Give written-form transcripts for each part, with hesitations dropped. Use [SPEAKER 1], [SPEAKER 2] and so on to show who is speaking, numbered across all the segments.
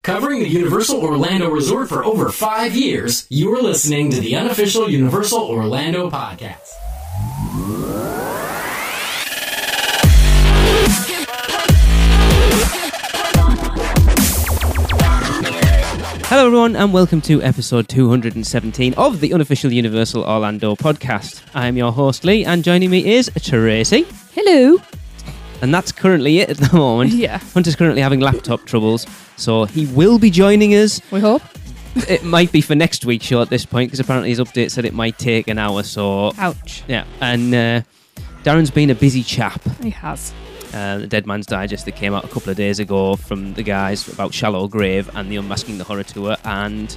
[SPEAKER 1] Covering the Universal Orlando Resort for over 5 years, you are listening to the Unofficial Universal Orlando Podcast.
[SPEAKER 2] Hello everyone and welcome to episode 217 of the Unofficial Universal Orlando Podcast. I'm your host Lee and joining me is Tracy.
[SPEAKER 3] Hello.
[SPEAKER 2] And that's currently it at the moment.
[SPEAKER 3] Yeah.
[SPEAKER 2] Hunter's currently having laptop troubles, so he will be joining us.
[SPEAKER 3] We hope.
[SPEAKER 2] It might be for next week's show at this point, because apparently his update said it might take an hour, so...
[SPEAKER 3] Ouch.
[SPEAKER 2] Yeah, and Darren's been a busy chap.
[SPEAKER 3] He has.
[SPEAKER 2] The Dead Man's Digest that came out a couple of days ago from the guys about Shallow Grave and the Unmasking the Horror Tour, and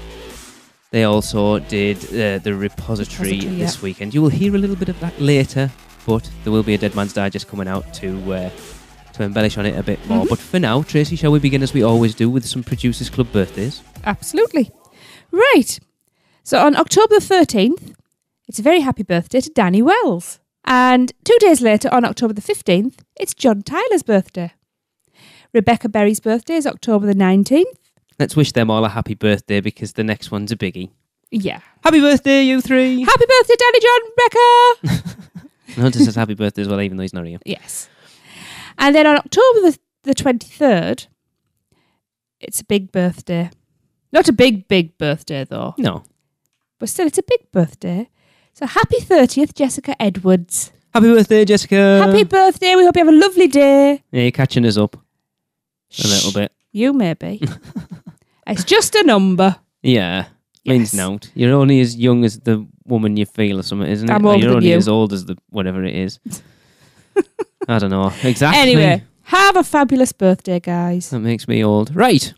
[SPEAKER 2] they also did the Repository this weekend. You will hear a little bit of that later, but there will be a Dead Man's Digest coming out to embellish on it a bit more. But for now, Tracy, shall we begin as we always do with some Producers Club birthdays?
[SPEAKER 3] Absolutely. Right. So on October the 13th, it's a very happy birthday to Danny Wells. And 2 days later, on October the 15th, it's John Tyler's birthday. Rebecca Berry's birthday is October the 19th.
[SPEAKER 2] Let's wish them all a happy birthday, because the next one's a biggie.
[SPEAKER 3] Yeah.
[SPEAKER 2] Happy birthday, you three!
[SPEAKER 3] Happy birthday, Danny John, Rebecca!
[SPEAKER 2] Hunter says happy birthday as well, even though he's not here.
[SPEAKER 3] Yes. And then on October the 23rd, it's a big birthday. Not a big birthday, though.
[SPEAKER 2] No.
[SPEAKER 3] But still, it's a big birthday. So happy 30th, Jessica Edwards.
[SPEAKER 2] Happy birthday, Jessica.
[SPEAKER 3] Happy birthday. We hope you have a lovely day.
[SPEAKER 2] Yeah, you're catching us up a little bit.
[SPEAKER 3] You may be. It's just a number.
[SPEAKER 2] Yeah.
[SPEAKER 3] Yes.
[SPEAKER 2] Means nout. You're only as young as the woman you feel or something, isn't it?
[SPEAKER 3] I'm older
[SPEAKER 2] You're
[SPEAKER 3] than
[SPEAKER 2] only
[SPEAKER 3] you.
[SPEAKER 2] as old as the whatever it is. I don't know. Exactly.
[SPEAKER 3] Anyway, have a fabulous birthday, guys.
[SPEAKER 2] That makes me old. Right.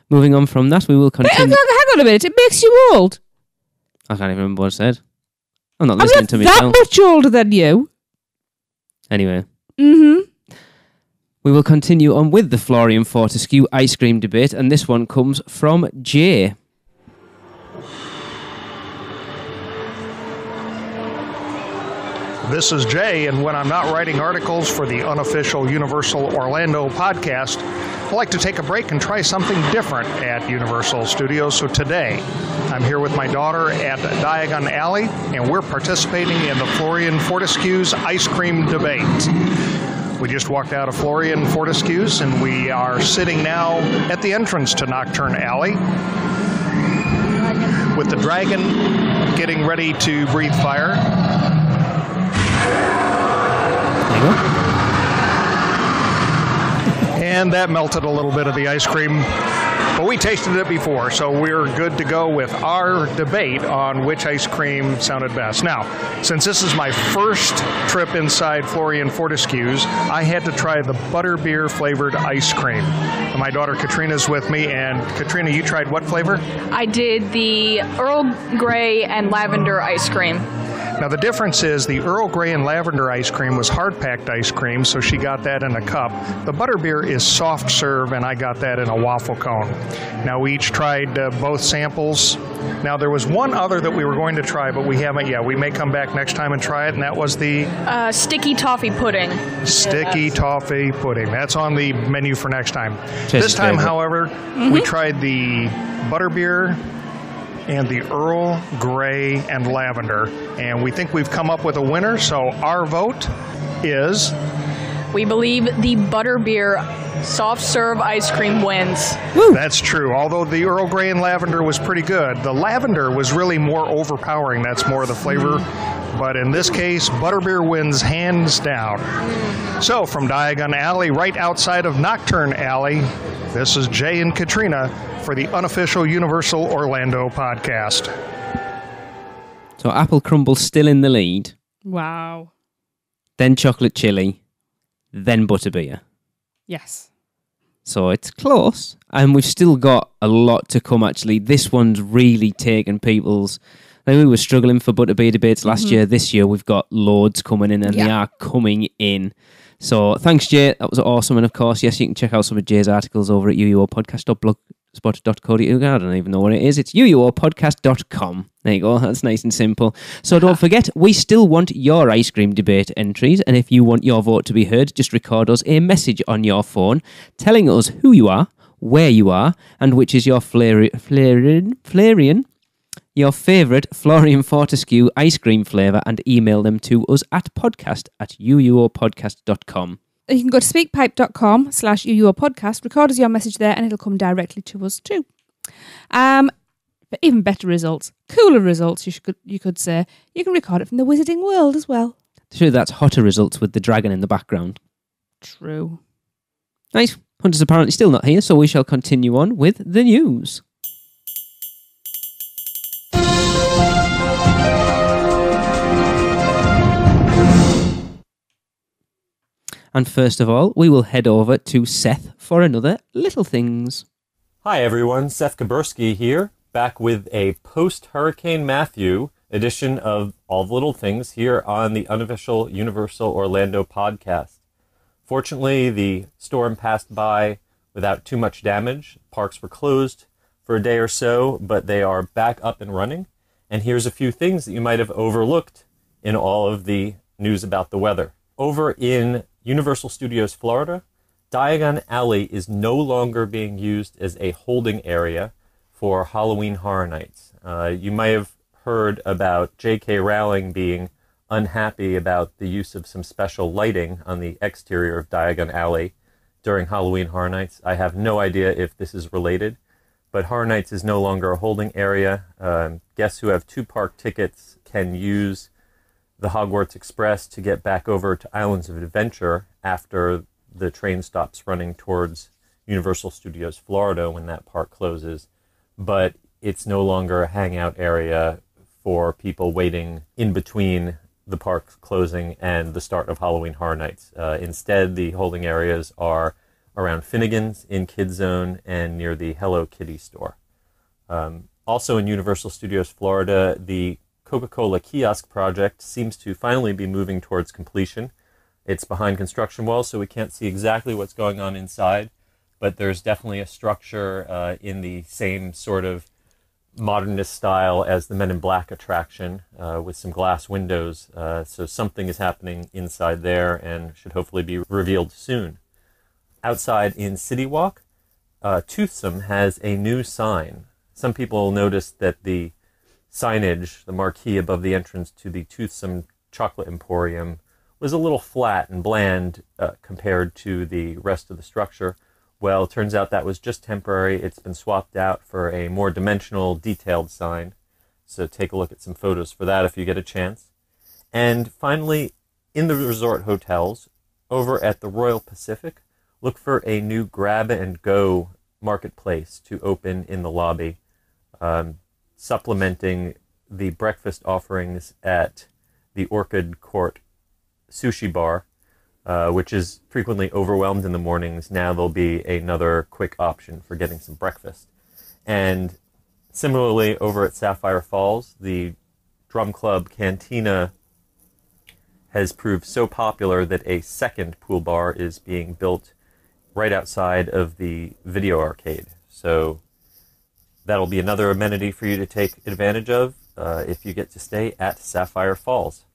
[SPEAKER 2] Moving on from that, we will continue.
[SPEAKER 3] Hang on a minute. It makes you old.
[SPEAKER 2] I can't even remember what I said. I'm not listening to
[SPEAKER 3] I'm
[SPEAKER 2] myself.
[SPEAKER 3] not that much older than you.
[SPEAKER 2] Anyway.
[SPEAKER 3] Mm-hmm.
[SPEAKER 2] We will continue on with the Florean Fortescue ice cream debate, and this one comes from Jay.
[SPEAKER 4] This is Jay, and when I'm not writing articles for the Unofficial Universal Orlando podcast, I like to take a break and try something different at Universal Studios. So today, I'm here with my daughter at Diagon Alley, and we're participating in the Florean Fortescue's ice cream debate. We just walked out of Florean Fortescue's, and we are sitting now at the entrance to Nocturne Alley with the dragon getting ready to breathe fire. And that melted a little bit of the ice cream, but we tasted it before, so we're good to go with our debate on which ice cream sounded best. Now, since this is my first trip inside Florean Fortescue's, I had to try the Butterbeer flavored ice cream. And my daughter Katrina's with me, and Katrina, you tried what flavor?
[SPEAKER 5] I did the Earl Grey and lavender ice cream.
[SPEAKER 4] Now, the difference is the Earl Grey and lavender ice cream was hard-packed ice cream, so she got that in a cup. The Butterbeer is soft serve, and I got that in a waffle cone. Now, we each tried both samples. Now, there was one other that we were going to try, but we haven't yet. We may come back next time and try it, and that was the...
[SPEAKER 5] sticky toffee pudding.
[SPEAKER 4] Sticky toffee pudding. That's on the menu for next time. This time, however, we tried the Butterbeer and the Earl Grey and lavender, and we think we've come up with a winner, so our vote is...
[SPEAKER 5] We believe the Butterbeer soft serve ice cream wins.
[SPEAKER 4] Woo. That's true, although the Earl Grey and lavender was pretty good. The lavender was really more overpowering, that's more of the flavor, but in this case, Butterbeer wins hands down. So, from Diagon Alley, right outside of Nocturne Alley, this is Jay and Katrina for the Unofficial Universal Orlando podcast.
[SPEAKER 2] So Apple Crumble still in the lead.
[SPEAKER 3] Wow.
[SPEAKER 2] Then Chocolate Chili. Then Butterbeer.
[SPEAKER 3] Yes.
[SPEAKER 2] So it's close. And we've still got a lot to come, actually. This one's really taken people's... Like, we were struggling for Butterbeer debates last year. This year we've got loads coming in, and they are coming in. So thanks, Jay. That was awesome. And of course, yes, you can check out some of Jay's articles over at uuopodcast.blogspot.co.uk. I don't even know what it is. It's uuopodcast.com. There you go. That's nice and simple. So don't forget, we still want your ice cream debate entries. And if you want your vote to be heard, just record us a message on your phone telling us who you are, where you are, and which is your Florean, your favourite Florean Fortescue ice cream flavour, and email them to us at podcast@uuopodcast.com.
[SPEAKER 3] You can go to speakpipe.com/uuopodcast, record us your message there, and it'll come directly to us too. But even better results, cooler results, you could say. You can record it from the Wizarding World as well.
[SPEAKER 2] Sure, that's hotter results with the dragon in the background.
[SPEAKER 3] True.
[SPEAKER 2] Nice. Hunter's apparently still not here, so we shall continue on with the news. And first of all, we will head over to Seth for another Little Things.
[SPEAKER 6] Hi everyone, Seth Kubersky here, back with a post-Hurricane Matthew edition of All the Little Things here on the Unofficial Universal Orlando podcast. Fortunately, the storm passed by without too much damage. Parks were closed for a day or so, but they are back up and running. And here's a few things that you might have overlooked in all of the news about the weather. Over in Universal Studios Florida, Diagon Alley is no longer being used as a holding area for Halloween Horror Nights. You might have heard about J.K. Rowling being unhappy about the use of some special lighting on the exterior of Diagon Alley during Halloween Horror Nights. I have no idea if this is related, but Horror Nights is no longer a holding area. Guests who have 2 park tickets can use the Hogwarts Express to get back over to Islands of Adventure after the train stops running towards Universal Studios Florida when that park closes. But it's no longer a hangout area for people waiting in between the park closing and the start of Halloween Horror Nights. Instead, the holding areas are around Finnegan's in Kid Zone and near the Hello Kitty store. Also in Universal Studios Florida, the Coca-Cola kiosk project seems to finally be moving towards completion. It's behind construction walls, so we can't see exactly what's going on inside, but there's definitely a structure in the same sort of modernist style as the Men in Black attraction with some glass windows. So something is happening inside there and should hopefully be revealed soon. Outside in City Walk, Toothsome has a new sign. Some people noticed that the signage, the marquee above the entrance to the Toothsome Chocolate Emporium, was a little flat and bland compared to the rest of the structure. Well, it turns out that was just temporary. It's been swapped out for a more dimensional, detailed sign. So take a look at some photos for that if you get a chance. And finally, in the resort hotels, over at the Royal Pacific, look for a new grab-and-go marketplace to open in the lobby, supplementing the breakfast offerings at the Orchid Court Sushi Bar, which is frequently overwhelmed in the mornings. Now there'll be another quick option for getting some breakfast. And similarly, over at Sapphire Falls, the Drum Club Cantina has proved so popular that a second pool bar is being built right outside of the video arcade. So that'll be another amenity for you to take advantage of if you get to stay at Sapphire Falls.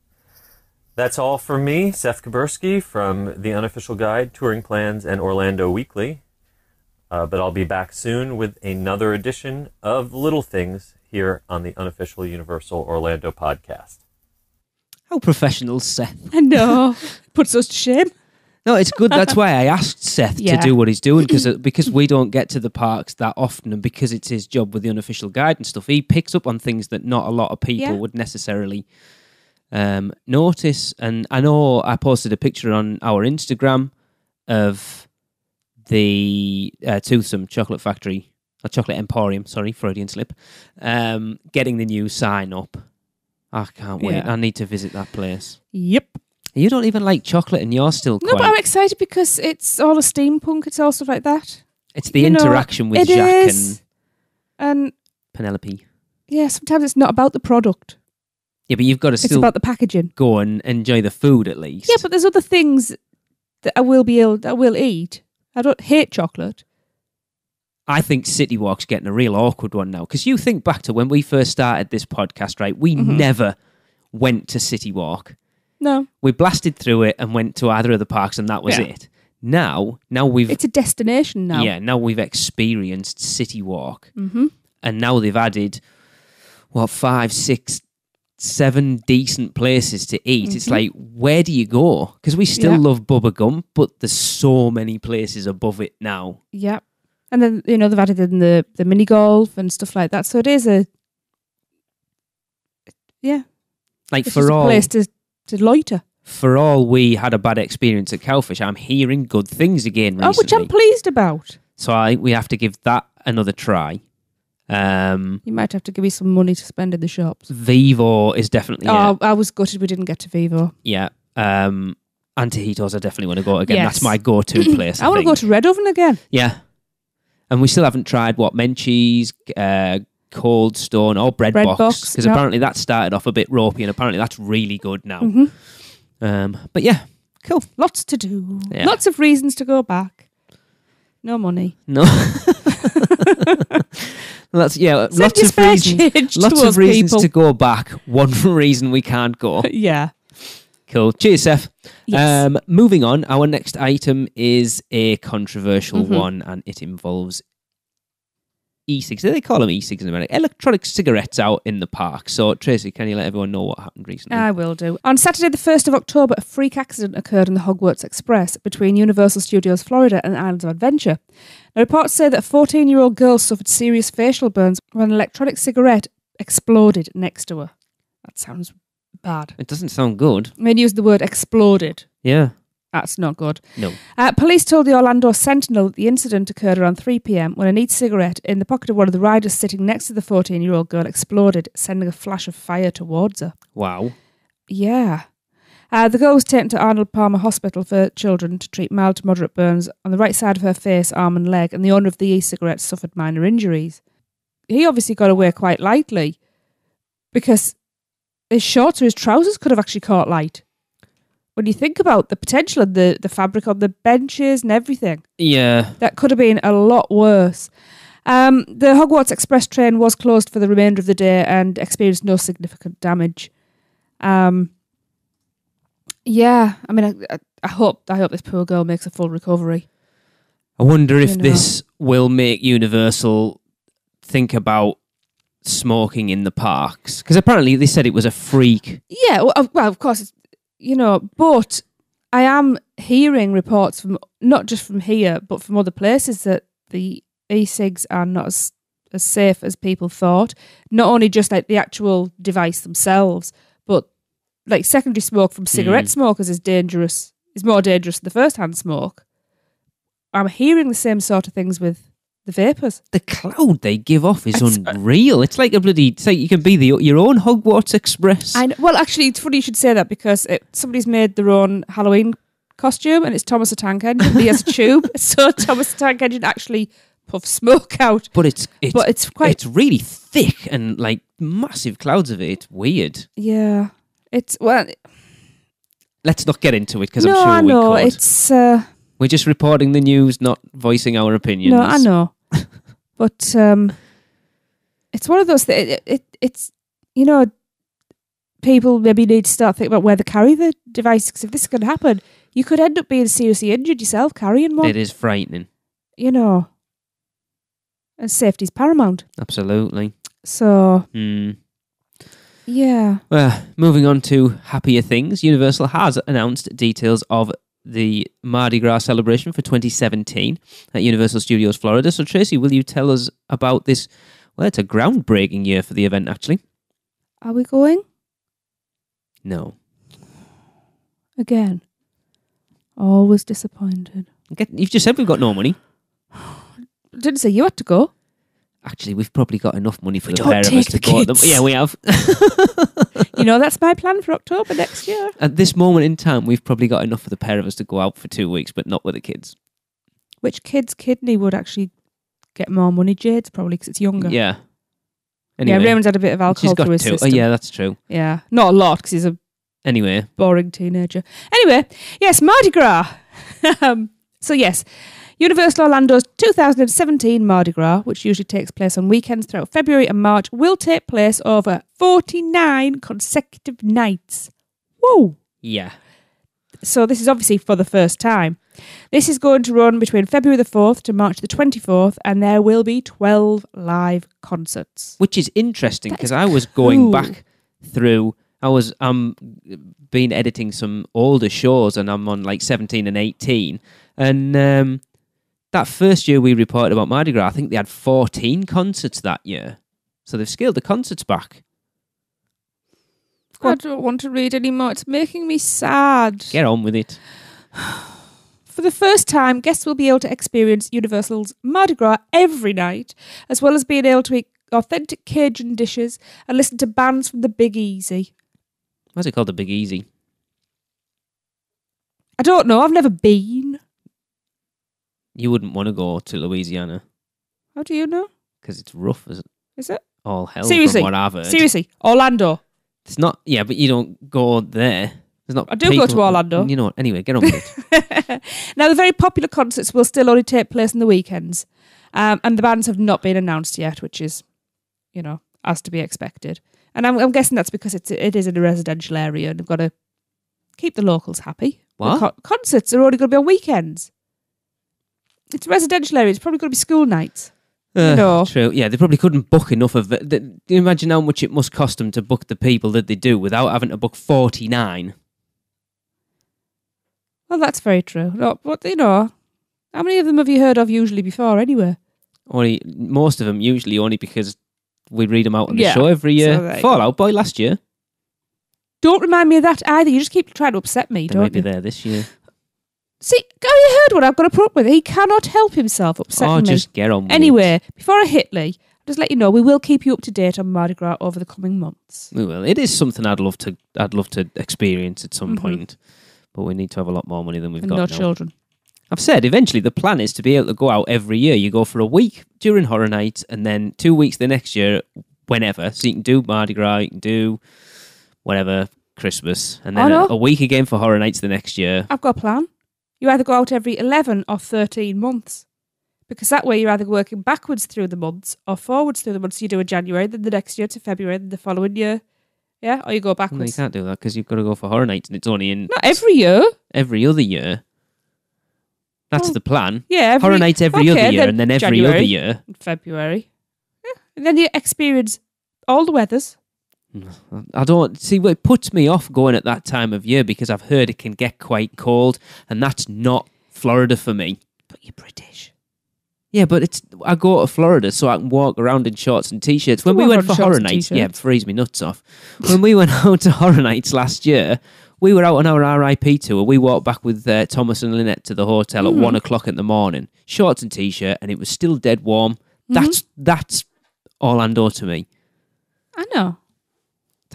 [SPEAKER 6] That's all from me, Seth Kubersky, from the Unofficial Guide, Touring Plans, and Orlando Weekly. But I'll be back soon with another edition of Little Things here on the Unofficial Universal Orlando podcast.
[SPEAKER 2] How professional, Seth.
[SPEAKER 3] I know. Puts us to shame.
[SPEAKER 2] No, it's good. That's why I asked Seth to do what he's doing, because we don't get to the parks that often, and because it's his job with the Unofficial Guide and stuff, he picks up on things that not a lot of people would necessarily notice. And I know I posted a picture on our Instagram of the Toothsome Chocolate Factory, or Chocolate Emporium, sorry, Freudian slip, getting the new sign up. I can't wait. I need to visit that place.
[SPEAKER 3] Yep.
[SPEAKER 2] You don't even like chocolate and you're still quite...
[SPEAKER 3] No, but I'm excited because it's all a steampunk, it's all stuff like that.
[SPEAKER 2] It's the interaction with Jack
[SPEAKER 3] and
[SPEAKER 2] Penelope.
[SPEAKER 3] Yeah, sometimes it's not about the product.
[SPEAKER 2] Yeah, but you've got to still...
[SPEAKER 3] It's about the packaging.
[SPEAKER 2] Go and enjoy the food at least.
[SPEAKER 3] Yeah, but there's other things that I will eat. I don't hate chocolate.
[SPEAKER 2] I think City Walk's getting a real awkward one now. Because you think back to when we first started this podcast, right? We never went to City Walk.
[SPEAKER 3] No.
[SPEAKER 2] We blasted through it and went to either of the parks and that was it. Now we've...
[SPEAKER 3] It's a destination now.
[SPEAKER 2] Yeah, now we've experienced City Walk.
[SPEAKER 3] Mm-hmm.
[SPEAKER 2] And now they've added, 5, 6, 7 decent places to eat.
[SPEAKER 3] Mm-hmm.
[SPEAKER 2] It's like, where do you go? Because we still love Bubba Gum, but there's so many places above it now.
[SPEAKER 3] Yeah. And then, they've added in the mini golf and stuff like that. So it is a... Yeah.
[SPEAKER 2] Like,
[SPEAKER 3] it's just a place to loiter.
[SPEAKER 2] For all we had a bad experience at Cowfish, I'm hearing good things again recently.
[SPEAKER 3] Oh, which I'm pleased about.
[SPEAKER 2] So we have to give that another try.
[SPEAKER 3] You might have to give me some money to spend in the shops.
[SPEAKER 2] Vivo is definitely...
[SPEAKER 3] I was gutted we didn't get to Vivo.
[SPEAKER 2] Yeah. And Tajitos, I definitely want to go again.
[SPEAKER 3] Yes.
[SPEAKER 2] That's my go-to place,
[SPEAKER 3] I want to go to Red Oven again.
[SPEAKER 2] Yeah. And we still haven't tried, Menchie's, Cold Stone, or Bread Box. Because apparently that started off a bit ropey, and apparently that's really good now.
[SPEAKER 3] Mm-hmm.
[SPEAKER 2] But yeah, cool.
[SPEAKER 3] Lots to do.
[SPEAKER 2] Yeah.
[SPEAKER 3] Lots of reasons to go back. No money.
[SPEAKER 2] No. Lots of
[SPEAKER 3] Lots
[SPEAKER 2] reasons to go back. One reason we can't go.
[SPEAKER 3] Yeah.
[SPEAKER 2] Cool. Cheers, Seth.
[SPEAKER 3] Yes.
[SPEAKER 2] Moving on, our next item is a controversial one, and it involves E-Cigs. They call them E-Cigs in America. Electronic cigarettes out in the park. So, Tracy, can you let everyone know what happened recently?
[SPEAKER 3] I will do. On Saturday, the 1st of October, a freak accident occurred on the Hogwarts Express between Universal Studios Florida and Islands of Adventure. Now, reports say that a 14-year-old girl suffered serious facial burns when an electronic cigarette exploded next to her. That sounds bad.
[SPEAKER 2] It doesn't sound good.
[SPEAKER 3] I mean, use the word exploded.
[SPEAKER 2] Yeah.
[SPEAKER 3] That's not good.
[SPEAKER 2] No.
[SPEAKER 3] Police told the Orlando Sentinel that the incident occurred around 3 p.m. when an e-cigarette in the pocket of one of the riders sitting next to the 14-year-old girl exploded, sending a flash of fire towards her.
[SPEAKER 2] Wow.
[SPEAKER 3] Yeah. The girl was taken to Arnold Palmer Hospital for Children to treat mild to moderate burns on the right side of her face, arm and leg, and the owner of the e-cigarette suffered minor injuries. He obviously got away quite lightly because his shorts or his trousers could have actually caught light. When you think about the potential of the fabric on the benches and everything.
[SPEAKER 2] Yeah.
[SPEAKER 3] That could have been a lot worse. The Hogwarts Express train was closed for the remainder of the day and experienced no significant damage. Yeah, I mean, I hope this poor girl makes a full recovery.
[SPEAKER 2] I wonder if this will make Universal think about smoking in the parks. Because apparently they said it was a freak.
[SPEAKER 3] Yeah, well, of course, but I am hearing reports from, not just from here, but from other places that the e-cigs are not as safe as people thought. Not only just like the actual device themselves, but like secondary smoke from cigarette smokers is more dangerous than the first-hand smoke. I'm hearing the same sort of things with the vapours.
[SPEAKER 2] The cloud they give off is unreal. It's like you can be your own Hogwarts Express.
[SPEAKER 3] Well, actually, it's funny you should say that because somebody's made their own Halloween costume and it's Thomas the Tank Engine. He has a tube, so Thomas the Tank Engine actually puffs smoke out.
[SPEAKER 2] But it's really thick and like massive clouds of it. It's weird.
[SPEAKER 3] Yeah, let's
[SPEAKER 2] not get into it because I'm sure we could.
[SPEAKER 3] It's.
[SPEAKER 2] We're just reporting the news, not voicing our opinions.
[SPEAKER 3] No, I know. But it's one of those things. It's people maybe need to start thinking about where they carry the device, because if this is going to happen, you could end up being seriously injured yourself carrying one.
[SPEAKER 2] It is frightening.
[SPEAKER 3] And and safety's paramount.
[SPEAKER 2] Absolutely.
[SPEAKER 3] So, yeah.
[SPEAKER 2] Moving on to happier things, Universal has announced details of the Mardi Gras celebration for 2017 at Universal Studios Florida. So, Tracy, will you tell us about this? Well, it's a groundbreaking year for the event, actually.
[SPEAKER 3] Are we going?
[SPEAKER 2] No.
[SPEAKER 3] Again. Always disappointed.
[SPEAKER 2] You've just said we've got no money.
[SPEAKER 3] Didn't say you had to go.
[SPEAKER 2] Actually, we've probably got enough money for the pair of us to go at them. Yeah, we have.
[SPEAKER 3] That's my plan for October next year.
[SPEAKER 2] At this moment in time, we've probably got enough for the pair of us to go out for 2 weeks, but not with the kids.
[SPEAKER 3] Which kid's kidney would actually get more money? Jade's probably, because it's younger.
[SPEAKER 2] Yeah. Anyway,
[SPEAKER 3] yeah, Raymond's had a bit of alcohol through his system.
[SPEAKER 2] Oh, yeah, that's true.
[SPEAKER 3] Yeah. Not a lot, because he's a boring teenager. Anyway, yes, Mardi Gras. So, yes, Universal Orlando's 2017 Mardi Gras, which usually takes place on weekends throughout February and March, will take place over 49 consecutive nights. Whoa!
[SPEAKER 2] Yeah.
[SPEAKER 3] So this is obviously for the first time. This is going to run between February the 4th to March the 24th, and there will be 12 live concerts.
[SPEAKER 2] Which is interesting because I was going back through. I'm been editing some older shows, and I'm on like 17 and 18. And that first year we reported about Mardi Gras, I think they had 14 concerts that year. So they've scaled the concerts back.
[SPEAKER 3] I don't want to read anymore. It's making me sad.
[SPEAKER 2] Get on with it.
[SPEAKER 3] For the first time, guests will be able to experience Universal's Mardi Gras every night, as well as being able to eat authentic Cajun dishes and listen to bands from the Big Easy.
[SPEAKER 2] Why's it called the Big Easy?
[SPEAKER 3] I don't know. I've never been.
[SPEAKER 2] You wouldn't want to go to Louisiana.
[SPEAKER 3] How do you know?
[SPEAKER 2] Because it's rough as
[SPEAKER 3] Is it?
[SPEAKER 2] all hell.
[SPEAKER 3] Seriously,
[SPEAKER 2] from what I've heard.
[SPEAKER 3] Seriously, Orlando.
[SPEAKER 2] It's not. Yeah, but you don't go there. There's not.
[SPEAKER 3] I do go to Orlando.
[SPEAKER 2] You know. Anyway, get on with it.
[SPEAKER 3] Now, the very popular concerts will still only take place on the weekends, and the bands have not been announced yet, which is, as to be expected. And I'm guessing that's because it is in a residential area, and they've got to keep the locals happy.
[SPEAKER 2] What?
[SPEAKER 3] Concerts are only going to be on weekends. It's a residential area. It's probably going to be school nights.
[SPEAKER 2] True. Yeah, they probably couldn't book enough of it. Do you imagine how much it must cost them to book the people that they do without having to book 49?
[SPEAKER 3] Well, that's very true. No, but, how many of them have you heard of usually before anyway?
[SPEAKER 2] Most of them usually only because we read them out on the show every year.
[SPEAKER 3] So
[SPEAKER 2] Fall Out Boy last year.
[SPEAKER 3] Don't remind me of that either. You just keep trying to upset me,
[SPEAKER 2] They
[SPEAKER 3] don't
[SPEAKER 2] might be
[SPEAKER 3] you?
[SPEAKER 2] there this year.
[SPEAKER 3] See, have you heard what I've got to put up with? He cannot help himself upsetting me.
[SPEAKER 2] Just get on with it.
[SPEAKER 3] Anyway, before I hit Lee, I'll just let you know we will keep you up to date on Mardi Gras over the coming months.
[SPEAKER 2] We will. It is something I'd love to experience at some point, but we need to have a lot more money than we've got
[SPEAKER 3] No
[SPEAKER 2] now.
[SPEAKER 3] children.
[SPEAKER 2] I've said eventually the plan is to be able to go out every year. You go for a week during Horror Nights and then 2 weeks the next year, whenever. So you can do Mardi Gras, you can do whatever, Christmas, and then a week again for Horror Nights the next year.
[SPEAKER 3] I've got a plan. You either go out every 11 or 13 months. Because that way you're either working backwards through the months or forwards through the months. You do a January, then the next year to February, then the following year. Yeah? Or you go backwards.
[SPEAKER 2] No, you can't do that because you've got to go for Horror Nights and it's only in...
[SPEAKER 3] Not every year.
[SPEAKER 2] Every other year. That's the plan.
[SPEAKER 3] Yeah.
[SPEAKER 2] Horror Nights every other year and then every
[SPEAKER 3] January,
[SPEAKER 2] other year.
[SPEAKER 3] February. Yeah. And then you experience all the weathers.
[SPEAKER 2] I don't see what puts me off going at that time of year because I've heard it can get quite cold and that's not Florida for me.
[SPEAKER 3] But you're British.
[SPEAKER 2] Yeah, but I go to Florida so I can walk around in shorts and t-shirts. When we went for Horror Nights, freeze me nuts off. When we went out to Horror Nights last year, we were out on our RIP tour. We walked back with Thomas and Lynette to the hotel at 1 o'clock in the morning. Shorts and t-shirt, and it was still dead warm. That's Orlando to me.
[SPEAKER 3] I know.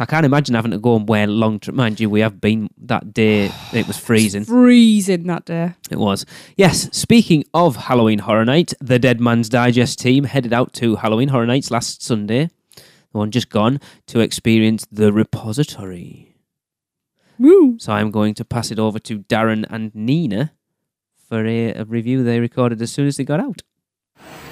[SPEAKER 2] I can't imagine having to go and wear long... Mind you, we have been that day. It was freezing.
[SPEAKER 3] Freezing that day.
[SPEAKER 2] It was. Yes, speaking of Halloween Horror Night, the Dead Man's Digest team headed out to Halloween Horror Nights last Sunday, the one just gone, to experience The Repository.
[SPEAKER 3] Woo.
[SPEAKER 2] So I'm going to pass it over to Darren and Nina for a review they recorded as soon as they got out.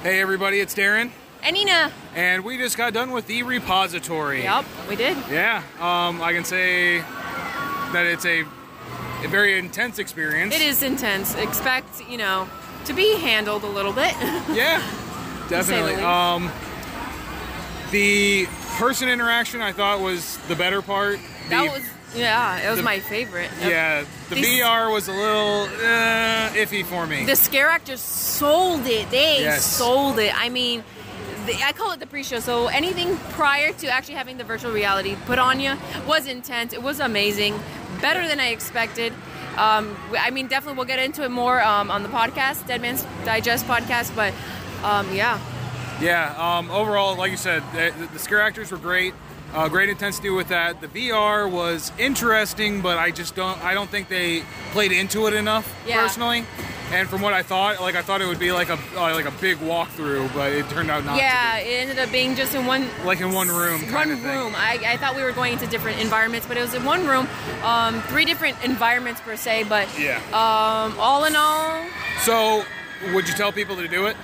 [SPEAKER 7] Hey everybody, it's Darren.
[SPEAKER 5] And Nina.
[SPEAKER 7] And we just got done with The Repository.
[SPEAKER 5] Yep, we did.
[SPEAKER 7] Yeah, I can say that it's a very intense experience.
[SPEAKER 5] It is intense. Expect, to be handled a little bit.
[SPEAKER 7] Yeah, definitely. The person interaction I thought was the better part.
[SPEAKER 5] It was my favorite.
[SPEAKER 7] Yeah, the VR was a little iffy for me.
[SPEAKER 5] The scare actors sold it. They sold it. I mean... I call it the pre-show, so anything prior to actually having the virtual reality put on you was intense. It was amazing, better than I expected. Definitely we'll get into it more on the podcast, Dead Man's Digest podcast, but yeah.
[SPEAKER 7] Yeah, overall, like you said, the scare actors were great. Great intensity with that. The VR was interesting, but I don't think they played into it enough personally. And from what I thought it would be like a big walkthrough, but it turned out not to be.
[SPEAKER 5] Yeah, it ended up being just in one
[SPEAKER 7] room kind of thing.
[SPEAKER 5] I thought we were going into different environments, but it was in one room, 3 different environments per se, but all in all.
[SPEAKER 7] So, would you tell people to do it?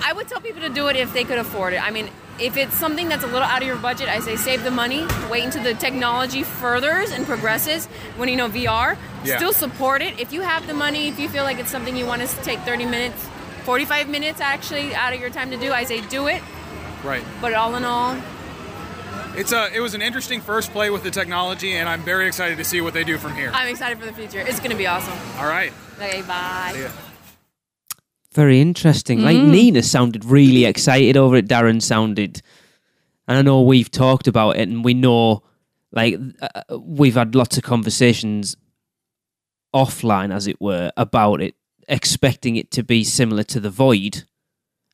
[SPEAKER 5] I would tell people to do it if they could afford it. I mean, if it's something that's a little out of your budget, I say save the money, wait until the technology furthers and progresses. When VR, still support it. If you have the money, if you feel like it's something you want to take 30 minutes, 45 minutes actually out of your time to do, I say do it.
[SPEAKER 7] Right.
[SPEAKER 5] But all in all,
[SPEAKER 7] it was an interesting first play with the technology, and I'm very excited to see what they do from here.
[SPEAKER 5] I'm excited for the future. It's going to be awesome.
[SPEAKER 7] All right.
[SPEAKER 5] Okay, bye.
[SPEAKER 7] See ya.
[SPEAKER 2] Very interesting. Like, Nina sounded really excited over it. Darren sounded... And I know we've talked about it, and we know, like, we've had lots of conversations offline, as it were, about it, expecting it to be similar to The Void.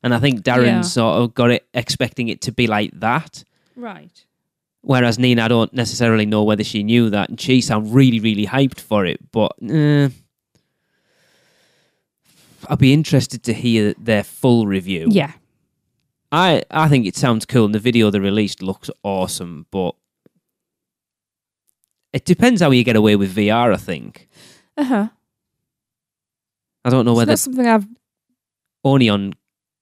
[SPEAKER 2] And I think Darren sort of got it expecting it to be like that.
[SPEAKER 3] Right.
[SPEAKER 2] Whereas Nina, I don't necessarily know whether she knew that, and she sounded really, really hyped for it. But I'd be interested to hear their full review.
[SPEAKER 3] Yeah.
[SPEAKER 2] I think it sounds cool, and the video they released looks awesome, but it depends how you get away with VR, I think.
[SPEAKER 3] Uh-huh.
[SPEAKER 2] I don't know whether...
[SPEAKER 3] That's something I've...
[SPEAKER 2] Only on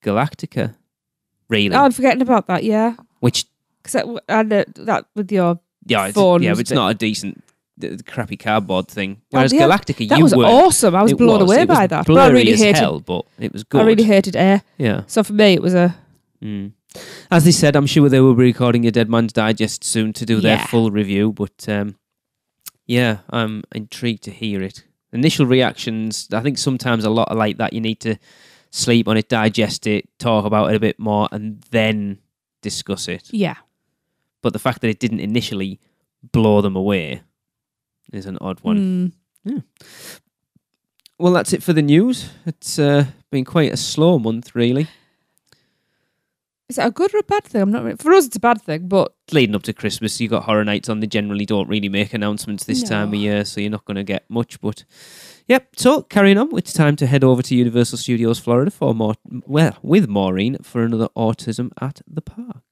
[SPEAKER 2] Galactica, really.
[SPEAKER 3] Oh, I'm forgetting about that, yeah.
[SPEAKER 2] Which...
[SPEAKER 3] Because that with your phone...
[SPEAKER 2] Yeah, but it's not a decent... crappy cardboard thing. Whereas
[SPEAKER 3] yeah,
[SPEAKER 2] Galactica,
[SPEAKER 3] that was awesome. I was blown away by that. But I really hated
[SPEAKER 2] hell, but it was good.
[SPEAKER 3] I really hated air.
[SPEAKER 2] Yeah.
[SPEAKER 3] So for me, it was a...
[SPEAKER 2] As they said, I'm sure they will be recording a Dead Man's Digest soon to do their full review. But yeah, I'm intrigued to hear it. Initial reactions, I think sometimes a lot are like that. You need to sleep on it, digest it, talk about it a bit more, and then discuss it.
[SPEAKER 3] Yeah.
[SPEAKER 2] But the fact that it didn't initially blow them away is an odd one. Yeah. Well, that's it for the news. It's been quite a slow month, really.
[SPEAKER 3] Is that a good or a bad thing? I'm not really... For us, it's a bad thing, but...
[SPEAKER 2] Leading up to Christmas, you got Horror Nights on. They generally don't really make announcements this time of year, so you're not going to get much. But, yep, so carrying on, it's time to head over to Universal Studios Florida for more, with Maureen for another Autism at the Park.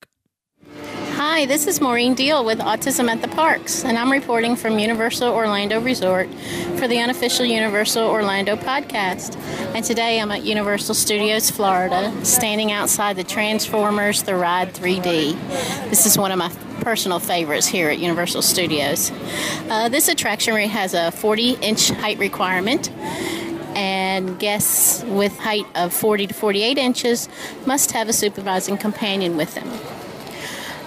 [SPEAKER 8] Hi, this is Maureen Deal with Autism at the Parks, and I'm reporting from Universal Orlando Resort for the Unofficial Universal Orlando podcast. And today I'm at Universal Studios Florida, standing outside the Transformers The Ride 3D. This is one of my personal favorites here at Universal Studios. This attraction has a 40-inch height requirement, and guests with height of 40 to 48 inches must have a supervising companion with them.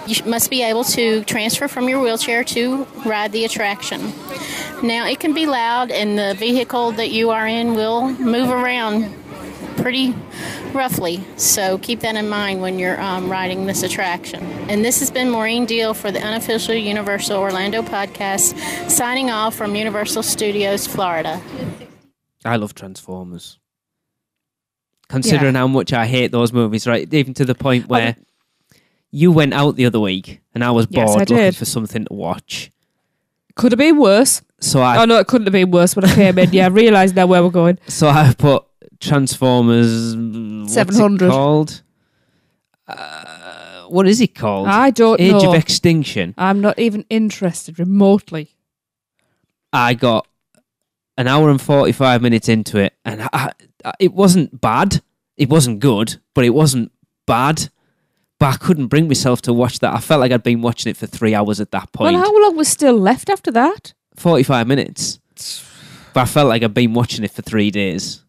[SPEAKER 8] You must be able to transfer from your wheelchair to ride the attraction. Now, it can be loud, and the vehicle that you are in will move around pretty roughly, so keep that in mind when you're riding this attraction. And this has been Maureen Deal for the Unofficial Universal Orlando podcast, signing off from Universal Studios, Florida.
[SPEAKER 2] I love Transformers. Considering how much I hate those movies, right? Even to the point where... You went out the other week, and I was bored looking for something to watch.
[SPEAKER 3] Could have been worse.
[SPEAKER 2] So
[SPEAKER 3] no, it couldn't have been worse when I came in. Yeah, I realised now where we're going.
[SPEAKER 2] So I put Transformers... 700. What's it called? What is it called?
[SPEAKER 3] I don't know.
[SPEAKER 2] Age of Extinction.
[SPEAKER 3] I'm not even interested remotely.
[SPEAKER 2] I got an hour and 45 minutes into it, and it wasn't bad. It wasn't good, but it wasn't bad. But I couldn't bring myself to watch that. I felt like I'd been watching it for 3 hours at that point.
[SPEAKER 3] Well, how long was still left after that?
[SPEAKER 2] 45 minutes. But I felt like I'd been watching it for 3 days.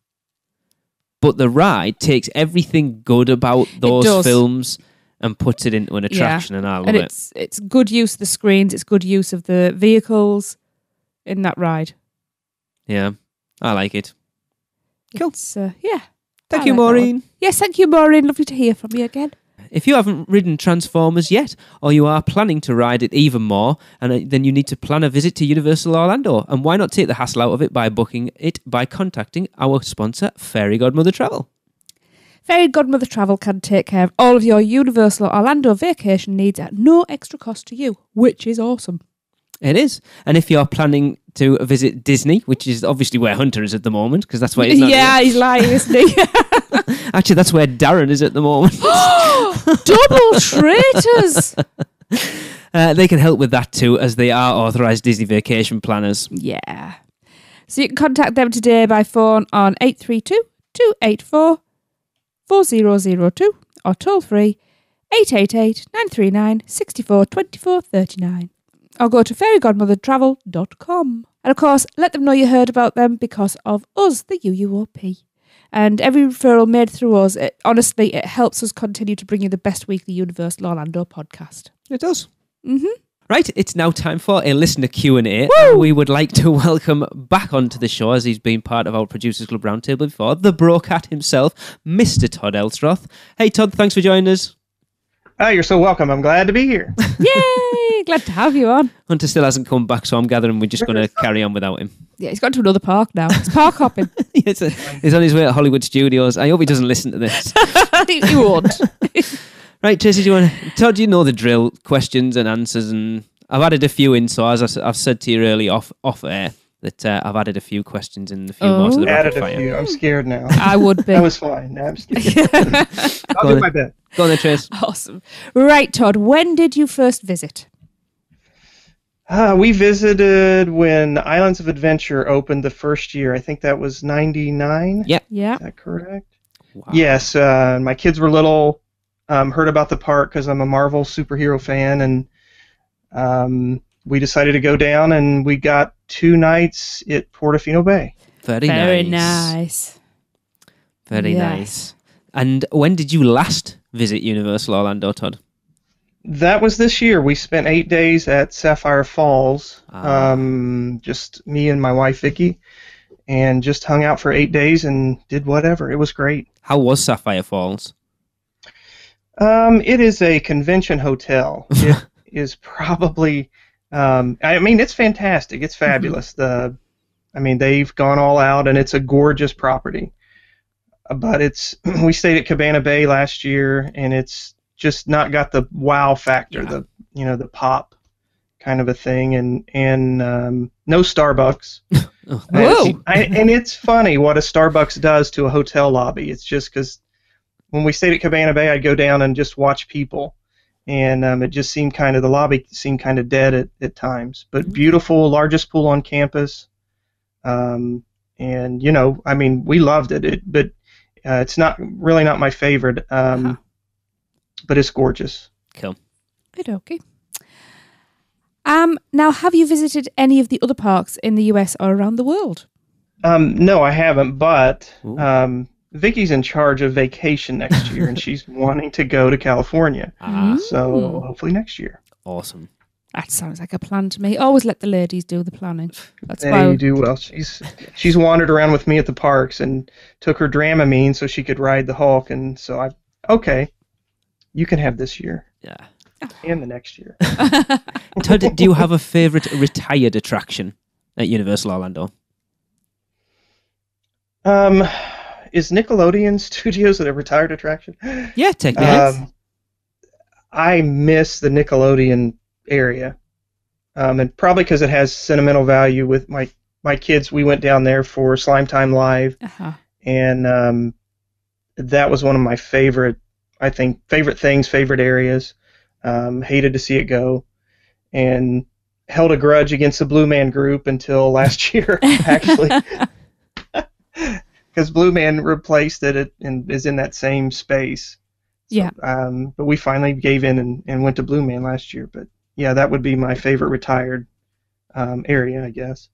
[SPEAKER 2] But the ride takes everything good about those films and puts it into an attraction, and I love it.
[SPEAKER 3] It's good use of the screens, it's good use of the vehicles in that ride.
[SPEAKER 2] Yeah, I like it. Cool.
[SPEAKER 3] Thank
[SPEAKER 2] you, Maureen.
[SPEAKER 3] Yes, thank you, Maureen. Lovely to hear from you again.
[SPEAKER 2] If you haven't ridden Transformers yet, or you are planning to ride it even more, and then you need to plan a visit to Universal Orlando. And why not take the hassle out of it by booking it by contacting our sponsor, Fairy Godmother Travel.
[SPEAKER 3] Fairy Godmother Travel can take care of all of your Universal Orlando vacation needs at no extra cost to you, which is awesome.
[SPEAKER 2] It is. And if you're planning to visit Disney, which is obviously where Hunter is at the moment, because that's where he's not
[SPEAKER 3] Yeah, he's lying, isn't he?
[SPEAKER 2] Actually, that's where Darren is at the moment.
[SPEAKER 3] Double traitors!
[SPEAKER 2] They can help with that too, as they are authorised Disney vacation planners.
[SPEAKER 3] Yeah. So you can contact them today by phone on 832-284-4002 or toll free 888-939-642439. Or go to fairygodmothertravel.com. And of course, let them know you heard about them because of us, the UUOP. And every referral made through us, honestly, it helps us continue to bring you the best weekly Universal Orlando podcast.
[SPEAKER 2] It does.
[SPEAKER 3] Mm-hmm.
[SPEAKER 2] Right, it's now time for a listener Q&A.
[SPEAKER 3] Woo!
[SPEAKER 2] We would like to welcome back onto the show, as he's been part of our Producers Club Roundtable before, the Brocat himself, Mr. Tod Eltzroth. Hey, Tod, thanks for joining us.
[SPEAKER 9] Oh, you're so welcome. I'm glad to be here.
[SPEAKER 3] Yay! Glad to have you on.
[SPEAKER 2] Hunter still hasn't come back, so I'm gathering we're just going to carry on without him.
[SPEAKER 3] Yeah, he's gone to another park now. He's park hopping.
[SPEAKER 2] He's on his way to Hollywood Studios. I hope he doesn't listen to this.
[SPEAKER 3] He won't.
[SPEAKER 2] Right, Tracy, Tod, you know the drill, questions and answers, and I've added a few in, so as I've said to you early off air, that I've added a few questions in, a few more to the rapid fire.
[SPEAKER 9] Added a few. I'm scared now.
[SPEAKER 3] I would be.
[SPEAKER 9] That was fine. No, I'm scared. I'll do my best.
[SPEAKER 2] Go on then, Trace.
[SPEAKER 3] Awesome. Right, Tod, when did you first visit?
[SPEAKER 9] We visited when Islands of Adventure opened the first year. I think that was 99.
[SPEAKER 2] Yeah.
[SPEAKER 9] Is that correct?
[SPEAKER 2] Wow.
[SPEAKER 9] Yes. My kids were little. Heard about the park because I'm a Marvel superhero fan, and we decided to go down, and we got 2 nights at Portofino Bay.
[SPEAKER 2] Very
[SPEAKER 3] nice.
[SPEAKER 2] Very nice. And when did you last visit Universal Orlando, Tod?
[SPEAKER 9] That was this year. We spent 8 days at Sapphire Falls, just me and my wife, Vicky, and just hung out for 8 days and did whatever. It was great.
[SPEAKER 2] How was Sapphire Falls?
[SPEAKER 9] It is a convention hotel. It is probably, it's fantastic. It's fabulous. They've gone all out, and it's a gorgeous property. But we stayed at Cabana Bay last year, and it's just not got the wow factor, the pop kind of a thing, and no Starbucks.
[SPEAKER 2] Whoa!
[SPEAKER 9] And it's funny what a Starbucks does to a hotel lobby. It's just because when we stayed at Cabana Bay, I'd go down and just watch people, and it just seemed the lobby seemed kind of dead at times. But beautiful, largest pool on campus, and we loved it. But it's not my favorite. But it's gorgeous.
[SPEAKER 2] Cool.
[SPEAKER 3] Okay. Now, have you visited any of the other parks in the US or around the world?
[SPEAKER 9] No, I haven't, but Vicky's in charge of vacation next year, and she's wanting to go to California. So hopefully next year.
[SPEAKER 2] Awesome.
[SPEAKER 3] That sounds like a plan to me. Always let the ladies do the planning.
[SPEAKER 9] They do well. She's wandered around with me at the parks and took her Dramamine so she could ride the Hulk, and so okay. You can have this year.
[SPEAKER 2] Yeah.
[SPEAKER 9] And the next year.
[SPEAKER 2] Tod, do you have a favourite retired attraction at Universal Orlando?
[SPEAKER 9] Is Nickelodeon Studios a retired attraction?
[SPEAKER 2] Yeah, technically.
[SPEAKER 9] I miss the Nickelodeon area. And probably because it has sentimental value with my kids. We went down there for Slime Time Live. And that was one of my favorite areas. Hated to see it go, and held a grudge against the Blue Man Group until last year, actually, because Blue Man replaced it and is in that same space. So, but we finally gave in and went to Blue Man last year. But yeah, that would be my favorite retired area, I guess.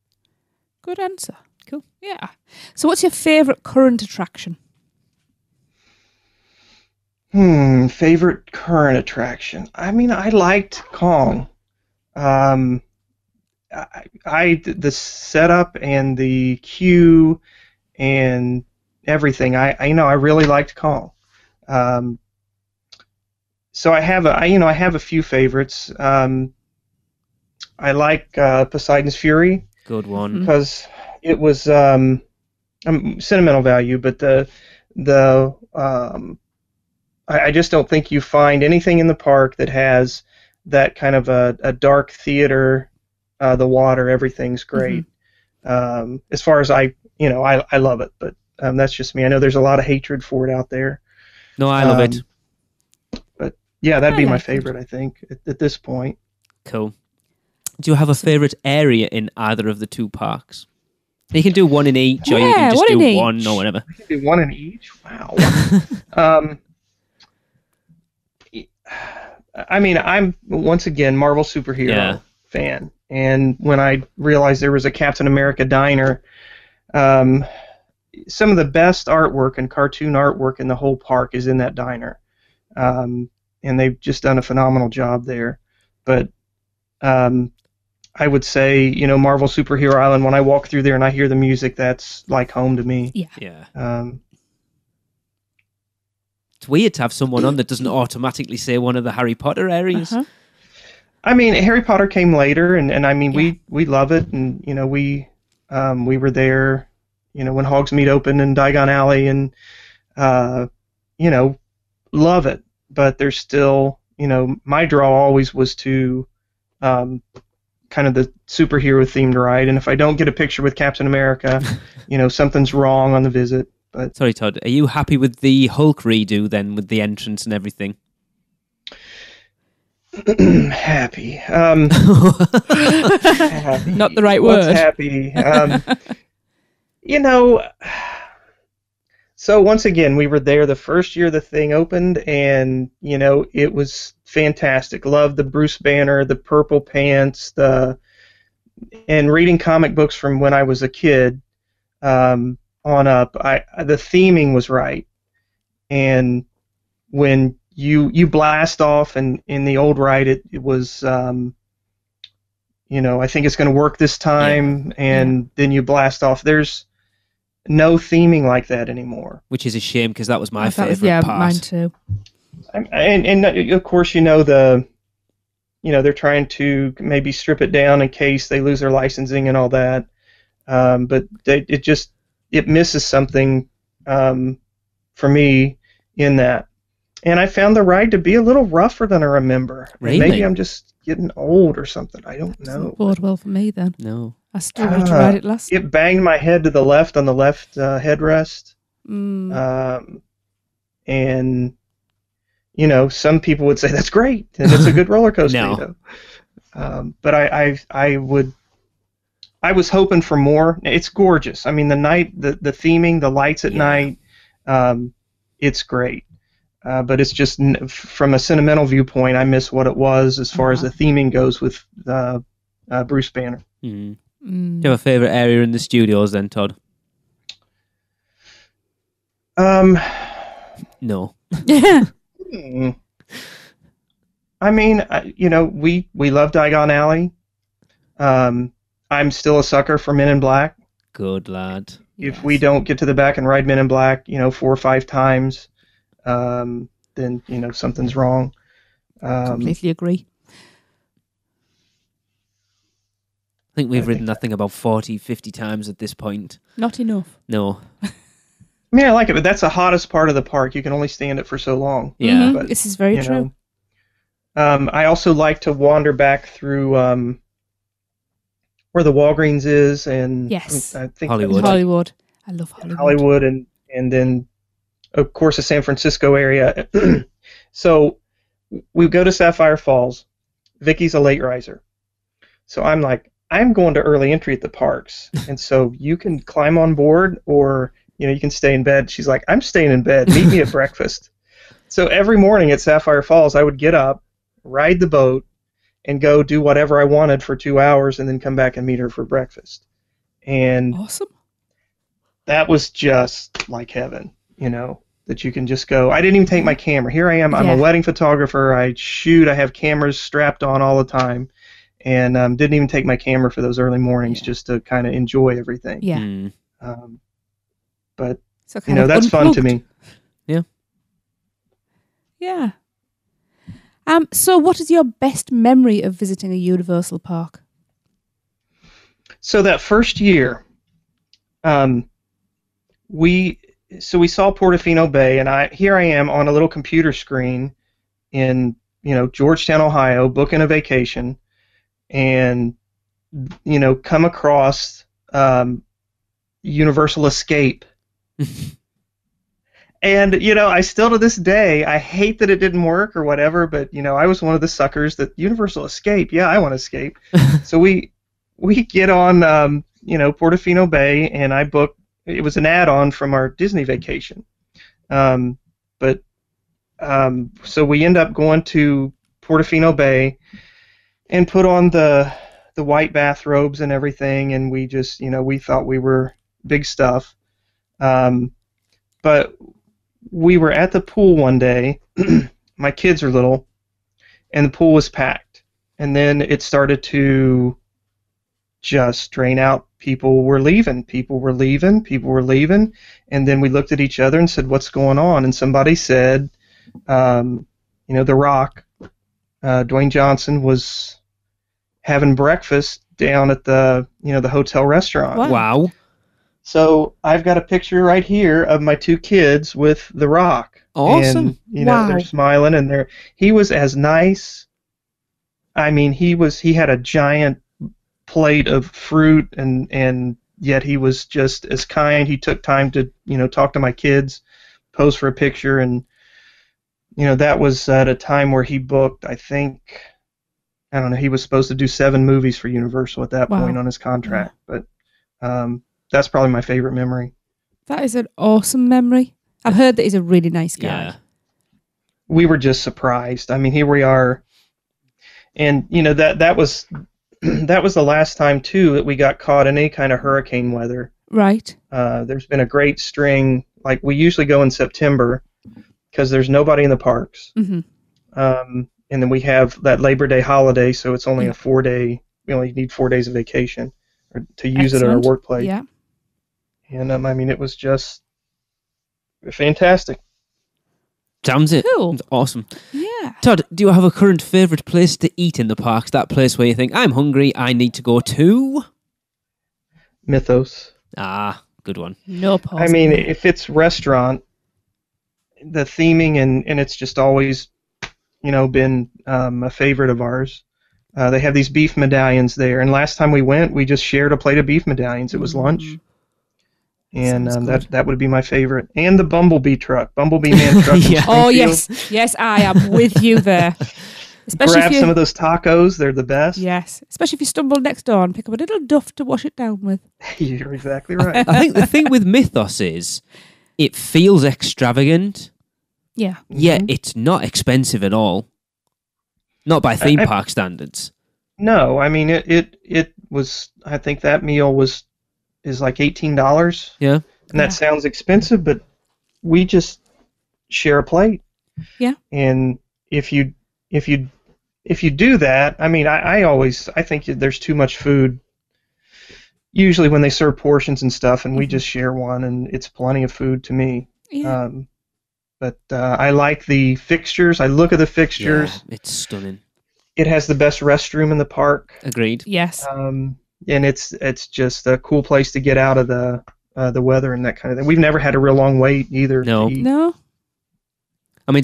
[SPEAKER 3] Good answer. Cool. Yeah. So what's your favorite current attraction?
[SPEAKER 9] Favorite current attraction. I liked Kong. The setup and the queue and everything. I really liked Kong. So I have a few favorites. I like Poseidon's Fury.
[SPEAKER 2] Good one.
[SPEAKER 9] Because it was sentimental value, but I just don't think you find anything in the park that has that kind of a dark theater. The water, everything's great. As far as I love it, but that's just me. I know there's a lot of hatred for it out there.
[SPEAKER 2] No, I love it.
[SPEAKER 9] But yeah, that'd be my favorite, I think, at this point.
[SPEAKER 2] Cool. Do you have a favorite area in either of the two parks? You can do one in each, or you can just do one or whatever.
[SPEAKER 9] I can do one in each? Wow. I mean, I'm once again Marvel superhero fan, and when I realized there was a Captain America diner, some of the best artwork and cartoon artwork in the whole park is in that diner, and they've just done a phenomenal job there. But I would say, Marvel Superhero Island, when I walk through there and I hear the music, that's like home to me.
[SPEAKER 2] Yeah. It's weird to have someone on that doesn't automatically say one of the Harry Potter areas.
[SPEAKER 9] I mean, Harry Potter came later, and I mean, we love it, and we were there, when Hogsmeade opened in Diagon Alley, and love it. But there's still, my draw always was to kind of the superhero themed ride, and if I don't get a picture with Captain America, something's wrong on the visit. But
[SPEAKER 2] sorry, Tod, are you happy with the Hulk redo then, with the entrance and everything?
[SPEAKER 9] Happy. Happy.
[SPEAKER 3] Not the right word.
[SPEAKER 9] What's happy? So once again, we were there the first year the thing opened, and it was fantastic. Loved the Bruce Banner, the purple pants, and reading comic books from when I was a kid on up. The theming was right, and when you blast off, and in the old ride it was I think it's going to work this time, and then you blast off. There's no theming like that anymore,
[SPEAKER 2] which is a shame because that was my favorite part.
[SPEAKER 3] Mine too.
[SPEAKER 9] And of course, they're trying to maybe strip it down in case they lose their licensing and all that, but it misses something for me in that. And I found the ride to be a little rougher than I remember.
[SPEAKER 2] Really?
[SPEAKER 9] Maybe I'm just getting old or something. I don't know.
[SPEAKER 3] Doesn't bode well for me then.
[SPEAKER 2] No.
[SPEAKER 3] I struggled to ride it last.
[SPEAKER 9] It banged my head to the left on the left headrest. And some people would say that's great and it's a good roller coaster.
[SPEAKER 2] No.
[SPEAKER 9] But I was hoping for more. It's gorgeous. I mean, the theming, the lights at night, it's great. But it's just from a sentimental viewpoint, I miss what it was as far as the theming goes with Bruce Banner.
[SPEAKER 2] Do you have a favorite area in the studios then, Tod? No.
[SPEAKER 9] I mean, we love Diagon Alley. I'm still a sucker for Men in Black.
[SPEAKER 2] Good lad.
[SPEAKER 9] If we don't get to the back and ride Men in Black, 4 or 5 times, then something's wrong.
[SPEAKER 3] Completely agree.
[SPEAKER 2] I think we've ridden that thing about 40, 50 times at this point.
[SPEAKER 3] Not enough.
[SPEAKER 2] No.
[SPEAKER 9] I mean, I like it, but that's the hottest part of the park. You can only stand it for so long.
[SPEAKER 2] Yeah.
[SPEAKER 9] But,
[SPEAKER 3] this is very true.
[SPEAKER 9] I also like to wander back through where the Walgreens is, and
[SPEAKER 3] yes,
[SPEAKER 9] I think
[SPEAKER 2] Hollywood.
[SPEAKER 3] Hollywood. I love Hollywood.
[SPEAKER 9] Hollywood, and then of course the San Francisco area. So we go to Sapphire Falls. Vicky's a late riser, so I'm like, I'm going to early entry at the parks, and so you can climb on board, or you can stay in bed. She's like, I'm staying in bed. Meet me at breakfast. So every morning at Sapphire Falls, I would get up, ride the boat, and go do whatever I wanted for 2 hours, and then come back and meet her for breakfast. And
[SPEAKER 3] awesome.
[SPEAKER 9] That was just like heaven, that you can just go. I didn't even take my camera. Here I am. I'm a wedding photographer. I shoot. I have cameras strapped on all the time, and didn't even take my camera for those early mornings just to kind of enjoy everything.
[SPEAKER 3] Yeah.
[SPEAKER 9] But
[SPEAKER 3] so
[SPEAKER 9] that's fun to me.
[SPEAKER 2] Yeah.
[SPEAKER 3] Yeah. So what is your best memory of visiting a Universal park?
[SPEAKER 9] So that first year, we saw Portofino Bay, and here I am on a little computer screen in Georgetown, Ohio, booking a vacation, and come across Universal Escape. And, I still to this day, I hate that it didn't work or whatever, but, I was one of the suckers that Universal Escape, I want to escape. So we get on, Portofino Bay, and I booked, it was an add-on from our Disney vacation. But so we end up going to Portofino Bay and put on the white bathrobes and everything, and we just, we thought we were big stuff. But we were at the pool one day. My kids are little, and the pool was packed. And then it started to just drain out. People were leaving. And then we looked at each other and said, "What's going on?" And somebody said, The Rock, Dwayne Johnson, was having breakfast down at the hotel restaurant.
[SPEAKER 2] Wow.
[SPEAKER 9] So I've got a picture right here of my two kids with The Rock.
[SPEAKER 2] Awesome.
[SPEAKER 9] And, they're smiling, and he was as nice. I mean, he had a giant plate of fruit, and yet he was just as kind. He took time to, talk to my kids, pose for a picture, and, that was at a time where he booked, I think, I don't know, he was supposed to do 7 movies for Universal at that point on his contract. Yeah. But that's probably my favorite memory. That
[SPEAKER 3] is an awesome memory. I've heard that he's a really nice guy.
[SPEAKER 2] Yeah.
[SPEAKER 9] We were just surprised. I mean, here we are. And, that was the last time, too, that we got caught in any kind of hurricane weather.
[SPEAKER 3] Right.
[SPEAKER 9] There's been a great string. Like, we usually go in September because there's nobody in the parks.
[SPEAKER 3] Mm-hmm.
[SPEAKER 9] And then we have that Labor Day holiday, so it's only a 4-day. We only need 4 days of vacation to use it at our workplace.
[SPEAKER 3] Yeah.
[SPEAKER 9] And, it was just fantastic.
[SPEAKER 2] Sounds it.
[SPEAKER 3] Cool.
[SPEAKER 2] It's awesome.
[SPEAKER 3] Yeah.
[SPEAKER 2] Tod, do you have a current favourite place to eat in the parks? That place where you think, I'm hungry, I need to go to?
[SPEAKER 9] Mythos.
[SPEAKER 2] Ah, good one.
[SPEAKER 3] No pause.
[SPEAKER 9] If it's restaurant, the theming and it's just always, been a favorite of ours. They have these beef medallions there, and last time we went, we just shared a plate of beef medallions. It was lunch. And that would be my favorite. And the Bumblebee Man truck.
[SPEAKER 2] Yeah.
[SPEAKER 3] Oh, yes, I am with you there. Especially
[SPEAKER 9] grab some of those tacos; they're the best.
[SPEAKER 3] Yes, especially if you stumble next door and pick up a little duff to wash it down with.
[SPEAKER 9] You're exactly right.
[SPEAKER 2] I think the thing with Mythos is it feels extravagant.
[SPEAKER 3] Yeah.
[SPEAKER 2] Yet it's not expensive at all. Not by theme park standards.
[SPEAKER 9] No, it was. I think that meal is like $18.
[SPEAKER 2] Yeah.
[SPEAKER 9] And that sounds expensive, but we just share a plate.
[SPEAKER 3] Yeah.
[SPEAKER 9] And if you do that, I think there's too much food usually when they serve portions and stuff, and we just share one, and it's plenty of food to me.
[SPEAKER 3] Yeah.
[SPEAKER 9] But I like the fixtures. I look at the fixtures.
[SPEAKER 2] Yeah, it's stunning.
[SPEAKER 9] It has the best restroom in the park.
[SPEAKER 2] Agreed.
[SPEAKER 3] Yes.
[SPEAKER 9] And it's just a cool place to get out of the weather and that kind of thing. We've never had a real long wait either.
[SPEAKER 2] No. To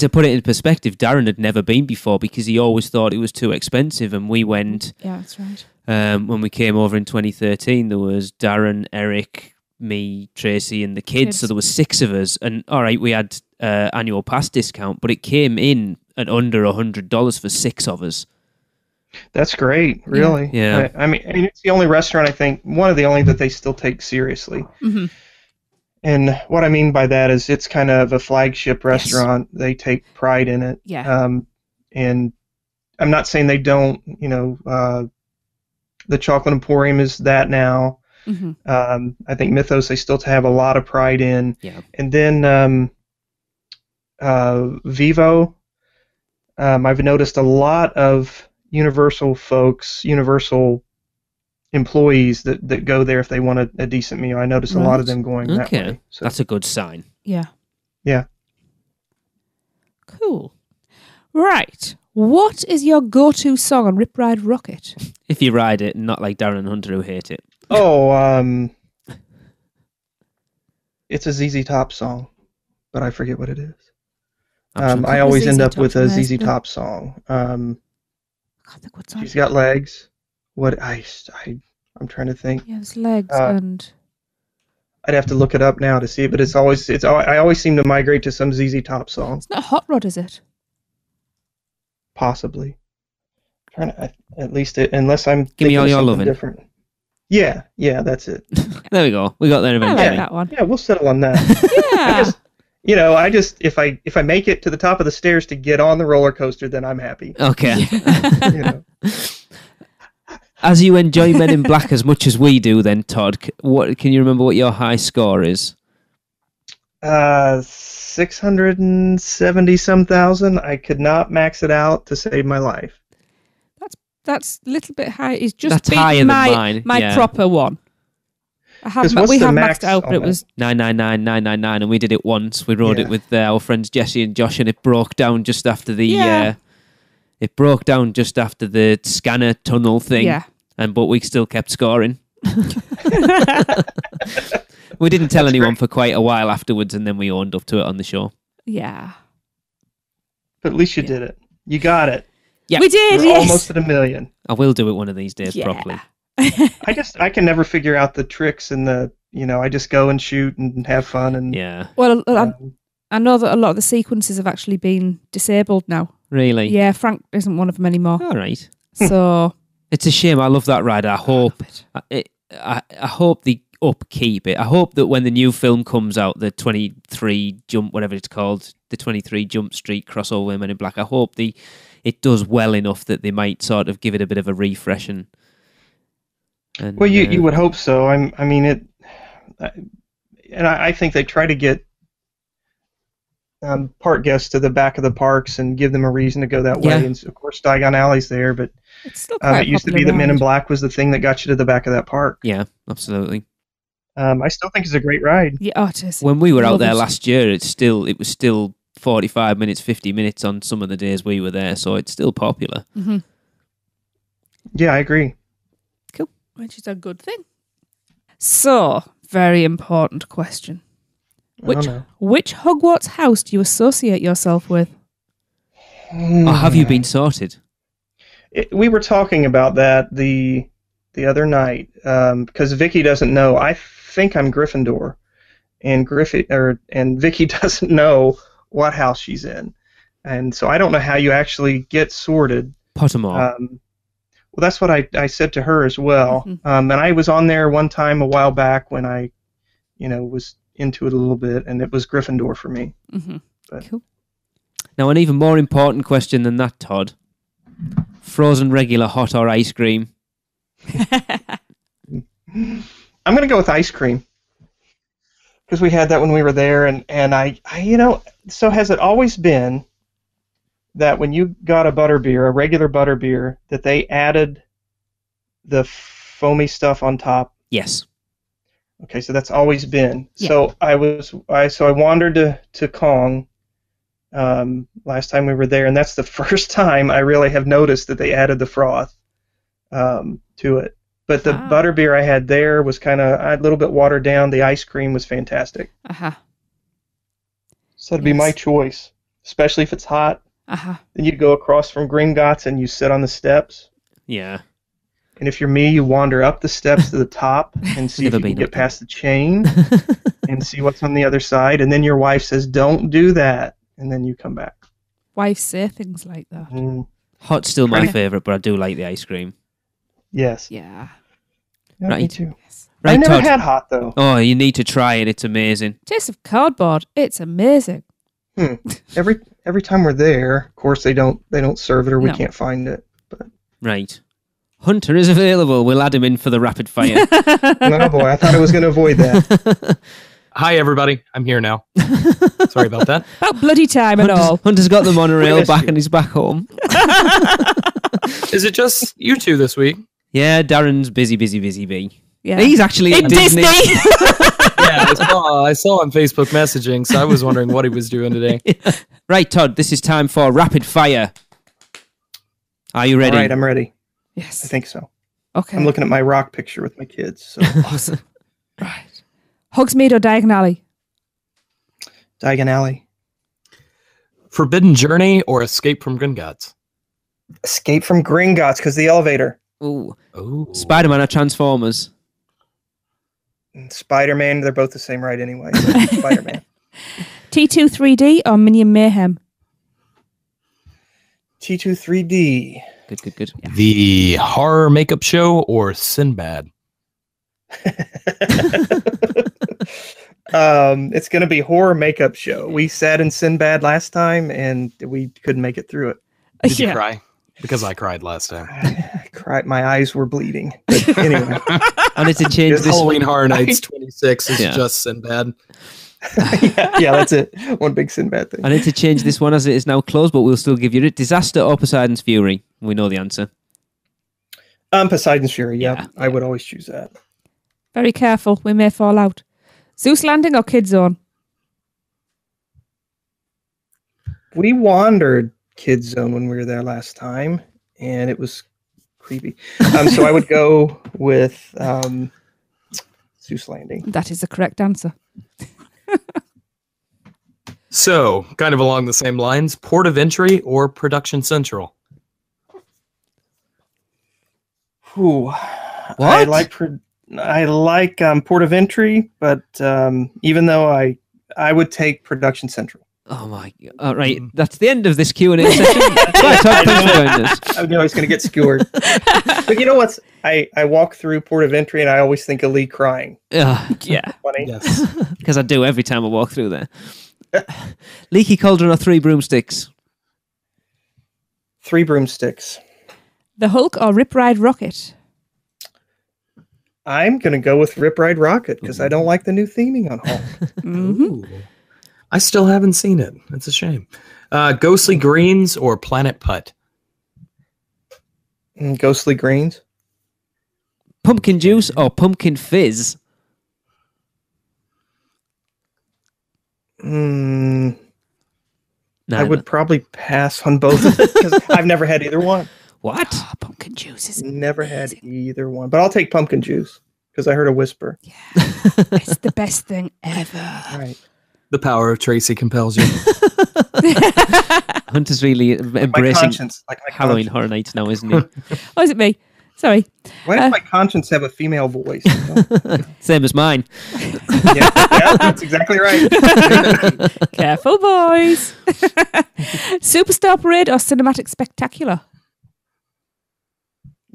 [SPEAKER 2] put it in perspective, Darren had never been before because he always thought it was too expensive, and we went.
[SPEAKER 3] Yeah, that's right.
[SPEAKER 2] When we came over in 2013, there was Darren, Eric, me, Tracy, and the kids. So there was 6 of us, and all right, we had annual pass discount, but it came in at under $100 for 6 of us.
[SPEAKER 9] That's great, really.
[SPEAKER 2] Yeah.
[SPEAKER 9] It's the only restaurant, I think, one of the only that they still take seriously.
[SPEAKER 3] Mm-hmm.
[SPEAKER 9] And what I mean by that is it's kind of a flagship restaurant. Yes. They take pride in it.
[SPEAKER 3] Yeah.
[SPEAKER 9] And I'm not saying they don't, the Chocolate Emporium is that now.
[SPEAKER 3] Mm-hmm.
[SPEAKER 9] I think Mythos they still have a lot of pride in.
[SPEAKER 2] Yeah.
[SPEAKER 9] And then Vivo, I've noticed a lot of Universal employees that go there if they want a decent meal. I notice a lot of them going that way. So.
[SPEAKER 2] That's a good sign.
[SPEAKER 3] Yeah.
[SPEAKER 9] Yeah.
[SPEAKER 3] Cool. Right. What is your go-to song on Rip Ride Rocket?
[SPEAKER 2] If you ride it, not like Darren and Hunter who hate it.
[SPEAKER 9] Oh, it's a ZZ Top song, but I forget what it is. I always end up with a ZZ Top song.
[SPEAKER 3] What song?
[SPEAKER 9] She's Got Legs. What I'm trying to think.
[SPEAKER 3] Yeah, there's legs and.
[SPEAKER 9] I'd have to look it up now to see it, but I always seem to migrate to some ZZ Top song.
[SPEAKER 3] It's not Hot Rod, is it?
[SPEAKER 9] Possibly. I'm trying to, at least unless I'm
[SPEAKER 2] Give Me All Your Lovin'.
[SPEAKER 9] Different. Yeah, that's it.
[SPEAKER 2] There we go. We got there eventually.
[SPEAKER 3] I like that one.
[SPEAKER 9] Yeah, we'll settle on that.
[SPEAKER 3] Yeah.
[SPEAKER 9] You know, I just if I make it to the top of the stairs to get on the roller coaster, then I'm happy.
[SPEAKER 2] Okay.
[SPEAKER 9] You know.
[SPEAKER 2] As you enjoy Men in Black as much as we do, then Todd, what can you remember what your high score is?
[SPEAKER 9] 670 some thousand. I could not max it out to save my life.
[SPEAKER 3] That's a little bit high. It's just
[SPEAKER 2] That's higher than mine.
[SPEAKER 3] My
[SPEAKER 2] Yeah.
[SPEAKER 3] proper one. We have
[SPEAKER 9] what's the
[SPEAKER 3] maxed
[SPEAKER 9] max
[SPEAKER 3] it out, but it
[SPEAKER 9] on
[SPEAKER 3] was
[SPEAKER 2] 999,999, and we did it once. We rode
[SPEAKER 9] Yeah.
[SPEAKER 2] it with our friends Jesse and Josh, and it broke down just after the
[SPEAKER 3] Yeah.
[SPEAKER 2] it broke down just after the scanner tunnel thing.
[SPEAKER 3] Yeah.
[SPEAKER 2] But we still kept scoring. We didn't tell anyone for quite a while afterwards, and then we owned up to it on the show.
[SPEAKER 3] yeah.
[SPEAKER 9] But at least you did it. You got it.
[SPEAKER 2] Yeah.
[SPEAKER 3] We did.
[SPEAKER 9] You're
[SPEAKER 3] Yes.
[SPEAKER 9] almost at 1 million.
[SPEAKER 2] I will do it one of these days
[SPEAKER 3] Yeah.
[SPEAKER 2] properly.
[SPEAKER 9] I can never figure out the tricks and I just go and shoot and have fun and
[SPEAKER 2] Yeah.
[SPEAKER 3] Well, I know that a lot of the sequences have actually been disabled now.
[SPEAKER 2] Really?
[SPEAKER 3] Yeah, Frank isn't one of them anymore.
[SPEAKER 2] All right.
[SPEAKER 3] So
[SPEAKER 2] It's a shame. I love that ride. I hope I hope they upkeep it. I hope that when the new film comes out, the 23 Jump, whatever it's called, the 23 Jump Street crossover with Men in Black, I hope it does well enough that they might sort of give it a bit of a refresh and
[SPEAKER 9] well, you would hope so. I think they try to get park guests to the back of the parks and give them a reason to go that way.
[SPEAKER 2] Yeah.
[SPEAKER 9] And of course, Diagon Alley's there, but
[SPEAKER 3] it's still quite
[SPEAKER 9] it used to be that Men in Black was the thing that got you to the back of that park.
[SPEAKER 2] Yeah, absolutely.
[SPEAKER 9] I still think it's a great ride.
[SPEAKER 3] Yeah, it is.
[SPEAKER 2] When we were out
[SPEAKER 3] Love
[SPEAKER 2] there
[SPEAKER 3] it.
[SPEAKER 2] last year, it was still 45 minutes, 50 minutes on some of the days we were there, so it's still popular.
[SPEAKER 3] Mm-hmm.
[SPEAKER 9] Yeah, I agree.
[SPEAKER 3] Which is a good thing. So, very important question. Which Hogwarts house do you associate yourself with?
[SPEAKER 2] Or have you been sorted?
[SPEAKER 9] We were talking about that the other night because Vicky doesn't know. I think I'm Gryffindor, and Vicky doesn't know what house she's in, and so I don't know how you actually get sorted.
[SPEAKER 2] Pottermore.
[SPEAKER 9] Well, that's what I said to her as well.
[SPEAKER 3] Mm-hmm.
[SPEAKER 9] And I was on there one time a while back when I, was into it a little bit, and it was Gryffindor for me.
[SPEAKER 3] Mm-hmm. Cool.
[SPEAKER 9] Now,
[SPEAKER 2] an even more important question than that, Todd. Frozen regular, hot or ice cream?
[SPEAKER 9] I'm going to go with ice cream because we had that when we were there, and I so has it always been that when you got a butterbeer, a regular butterbeer, that they added the foamy stuff on top?
[SPEAKER 2] Yes.
[SPEAKER 9] Okay, so that's always been.
[SPEAKER 3] Yeah.
[SPEAKER 9] So I wandered to Kong last time we were there, and that's the first time I really have noticed that they added the froth to it. But the butterbeer I had there was kind of a little bit watered down. The ice cream was fantastic.
[SPEAKER 3] Uh-huh.
[SPEAKER 9] So it'd be my choice, especially if it's hot.
[SPEAKER 3] Uh-huh.
[SPEAKER 9] Then you'd go across from Gringotts and you sit on the steps.
[SPEAKER 2] Yeah.
[SPEAKER 9] And if you're me, you wander up the steps to the top and see if you can get past the chain and see what's on the other side. And then your wife says, "Don't do that." And then you come back.
[SPEAKER 3] Wives say things like that.
[SPEAKER 2] Hot's still my favourite, but I do like the ice cream.
[SPEAKER 9] Yes.
[SPEAKER 3] Yeah.
[SPEAKER 9] Yeah,
[SPEAKER 2] Right.
[SPEAKER 9] me too.
[SPEAKER 2] Right,
[SPEAKER 9] I never
[SPEAKER 2] Todd.
[SPEAKER 9] had hot, though.
[SPEAKER 2] Oh, you need to try it. It's amazing.
[SPEAKER 3] Taste of cardboard. It's amazing.
[SPEAKER 9] Every time we're there, of course they don't serve it or we
[SPEAKER 3] No.
[SPEAKER 9] can't find it. But
[SPEAKER 2] Right. Hunter is available. We'll add him in for the rapid fire.
[SPEAKER 9] oh boy, I thought I was going to avoid that.
[SPEAKER 10] Hi, everybody. I'm here now. Sorry about that.
[SPEAKER 3] About bloody time and all.
[SPEAKER 2] Hunter's got the monorail back and he's back home.
[SPEAKER 10] Is it just you two this week?
[SPEAKER 2] Yeah, Darren's busy bee.
[SPEAKER 3] Yeah.
[SPEAKER 2] He's actually at Disney.
[SPEAKER 10] Yeah, I saw on Facebook messaging, so I was wondering what he was doing today.
[SPEAKER 2] Right, Todd, this is time for rapid fire. Are you ready?
[SPEAKER 9] All right, I'm ready.
[SPEAKER 3] Yes.
[SPEAKER 9] I think so.
[SPEAKER 3] Okay.
[SPEAKER 9] I'm looking at my rock picture with my kids. So.
[SPEAKER 3] Awesome. Right. Hogsmeade or Diagon Alley?
[SPEAKER 9] Diagon Alley.
[SPEAKER 10] Forbidden Journey or Escape from Gringotts?
[SPEAKER 9] Escape from Gringotts because the elevator.
[SPEAKER 2] Ooh. SpiderMan or Transformers?
[SPEAKER 9] SpiderMan, they're both the same ride anyway. So SpiderMan.
[SPEAKER 3] T2 3D or Minion Mayhem?
[SPEAKER 9] T2 3D.
[SPEAKER 2] Good.
[SPEAKER 3] Yeah.
[SPEAKER 10] The Horror Makeup Show or Sinbad?
[SPEAKER 9] It's going to be horror makeup show. We sat in Sinbad last time, and we couldn't make it through it.
[SPEAKER 10] Did you cry? Because I cried last time.
[SPEAKER 9] I cried. My eyes were bleeding. But anyway.
[SPEAKER 2] I need to change this.
[SPEAKER 10] Halloween Horror Nights 26 is just Sinbad.
[SPEAKER 9] yeah, that's it. One big Sinbad thing.
[SPEAKER 2] I need to change this one as it is now closed, but we'll still give you it. Disaster or Poseidon's Fury? We know the answer.
[SPEAKER 9] Poseidon's Fury, yeah. I would always choose that.
[SPEAKER 3] Very careful, we may fall out. Zeus Landing or Kid Zone?
[SPEAKER 9] We wandered Kid Zone when we were there last time, and it was creepy. So I would go with Zeus Landing.
[SPEAKER 3] That is the correct answer.
[SPEAKER 10] So, kind of along the same lines, Port of Entry or Production Central?
[SPEAKER 9] Ooh,
[SPEAKER 2] What?
[SPEAKER 9] I like Port of Entry, but even though I would take Production Central.
[SPEAKER 2] Oh my God. All right, that's the end of this Q&A session. Bye, Todd, thanks for joining us.
[SPEAKER 9] I know he's going to get skewered. But you know what? I walk through Port of Entry and I always think of Lee crying.
[SPEAKER 2] Yeah.
[SPEAKER 9] Funny.
[SPEAKER 10] Yes.
[SPEAKER 2] Because I do every time I walk through there. Leaky Cauldron or 3 broomsticks?
[SPEAKER 9] 3 broomsticks.
[SPEAKER 3] The Hulk or Rip Ride Rocket?
[SPEAKER 9] I'm going to go with Rip Ride Rocket because I don't like the new theming on Hulk.
[SPEAKER 10] Ooh. I still haven't seen it. It's a shame. Ghostly Greens or Planet Putt?
[SPEAKER 9] Ghostly Greens.
[SPEAKER 2] Pumpkin Juice or Pumpkin Fizz?
[SPEAKER 9] I would probably pass on both of it because I've never had either one.
[SPEAKER 2] What?
[SPEAKER 3] Oh, pumpkin juice is
[SPEAKER 9] never had either one, but I'll take pumpkin juice because I heard a whisper.
[SPEAKER 3] Yeah, it's the best thing ever.
[SPEAKER 9] Right.
[SPEAKER 10] The power of Tracy compels you.
[SPEAKER 2] Hunter's really embracing
[SPEAKER 9] like my
[SPEAKER 2] Halloween
[SPEAKER 9] conscience.
[SPEAKER 2] Horror Nights now, isn't he?
[SPEAKER 3] Oh, is it me? Sorry.
[SPEAKER 9] Why does my conscience have a female voice?
[SPEAKER 2] Same as mine.
[SPEAKER 9] yeah, that's exactly right.
[SPEAKER 3] Careful, boys. Superstar Parade or Cinematic Spectacular?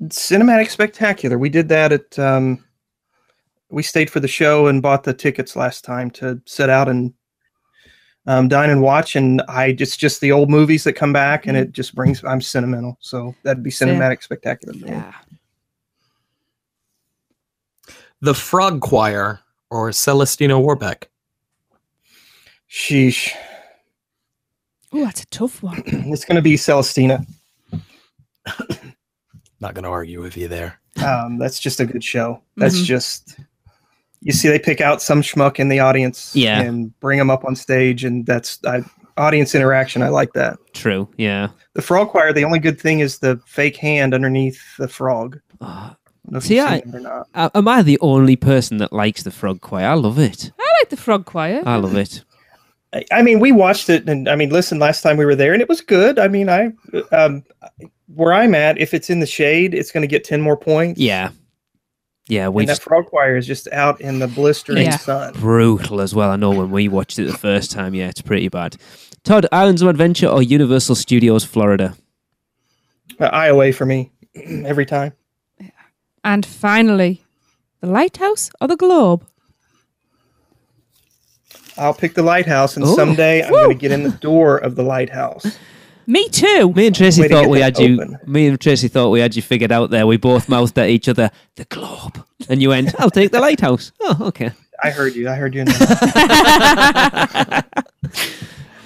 [SPEAKER 9] Cinematic Spectacular. We did that at. We stayed for the show and bought the tickets last time to sit out and dine and watch. And it's just the old movies that come back, and it just brings. I'm sentimental, so that'd be Cinematic Spectacular.
[SPEAKER 3] Yeah.
[SPEAKER 10] The Frog Choir or Celestina Warbeck?
[SPEAKER 9] Sheesh.
[SPEAKER 3] Oh, that's a tough one.
[SPEAKER 9] It's going to be Celestina.
[SPEAKER 10] Not going to argue with you there.
[SPEAKER 9] That's just a good show. That's just, you see, they pick out some schmuck in the audience and bring them up on stage, and that's audience interaction. I like that.
[SPEAKER 2] True, yeah.
[SPEAKER 9] The Frog Choir, the only good thing is the fake hand underneath the frog.
[SPEAKER 2] See, am I the only person that likes the Frog Choir? I love it.
[SPEAKER 3] I like the Frog Choir.
[SPEAKER 2] I love it.
[SPEAKER 9] I mean, we watched it, and I mean, listen, last time we were there, and it was good. I mean, where I'm at, if it's in the shade, it's going to get 10 more points.
[SPEAKER 2] Yeah. Yeah,
[SPEAKER 9] and that Frog Choir is just out in the blistering sun.
[SPEAKER 2] Brutal as well. I know when we watched it the first time, it's pretty bad. Todd, Islands of Adventure or Universal Studios Florida?
[SPEAKER 9] IOA for me, every time.
[SPEAKER 3] And finally, the Lighthouse or the Globe?
[SPEAKER 9] I'll pick the Lighthouse, and someday I'm going to get in the door of the Lighthouse.
[SPEAKER 3] Me too.
[SPEAKER 2] Me and Tracy thought we had you figured out there. We both mouthed at each other, the Globe. And you went, I'll take the Lighthouse. Oh, okay.
[SPEAKER 9] I heard you.